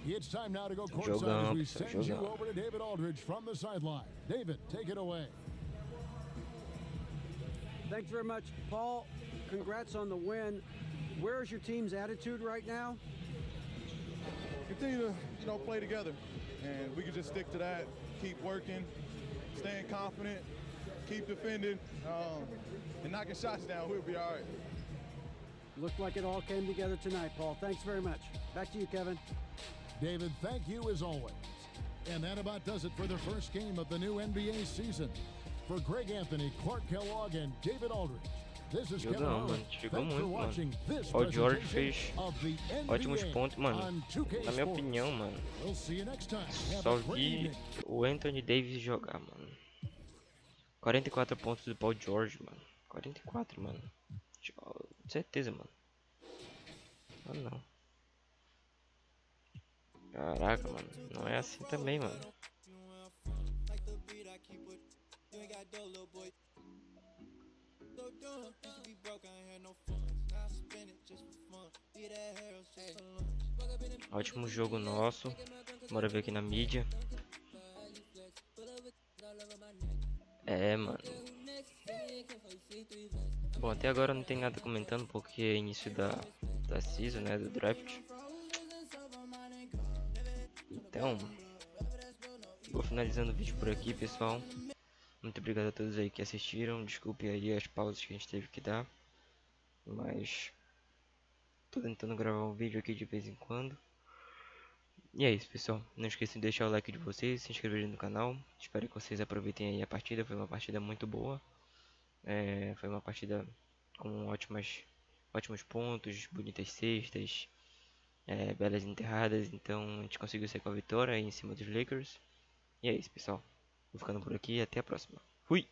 It's time now to go courtside as we Jogão, send you jogão. over to David Aldridge from the sideline. David, take it away. Thanks very much, Paul. Congrats on the win. Where's your team's attitude right now? Continue to play together, and we can just stick to that. Keep working, staying confident, keep defending, and knocking shots down. We'll be all right. Looked like it all came together tonight, Paul. Thanks very much. Back to you, Kevin. David, thank you as always. And that about does it for the first game of the new NBA season. For Greg Anthony, Clark Kellogg, and David Aldridge, this is Kevin Jogão, Harlan. mano. Jogou Thanks for muito, watching mano. this O George presentation fez of the ótimos NBA pontos, mano. on 2K Na minha Sports. opinião, mano. We'll see you next time. Have Só a great vi evening. o Anthony Davis jogar, mano. 44 pontos do Paul George, mano. 44, mano. Certeza, mano. Ah, não. Caraca, mano. Não é assim também, mano. Ótimo jogo nosso. Bora ver aqui na mídia. É, mano. Bom, até agora não tem nada comentando porque é início da season, né, do draft. Então, vou finalizando o vídeo por aqui, pessoal. Muito obrigado a todos aí que assistiram. Desculpe aí as pausas que a gente teve que dar. Mas tô tentando gravar um vídeo aqui de vez em quando. E é isso, pessoal. Não esqueçam de deixar o like de vocês, se inscreverem no canal. Espero que vocês aproveitem aí a partida. Foi uma partida muito boa. Foi uma partida com ótimos pontos, bonitas cestas, belas enterradas. Então a gente conseguiu sair com a vitória aí em cima dos Lakers. E é isso, pessoal. Vou ficando por aqui e até a próxima. Fui!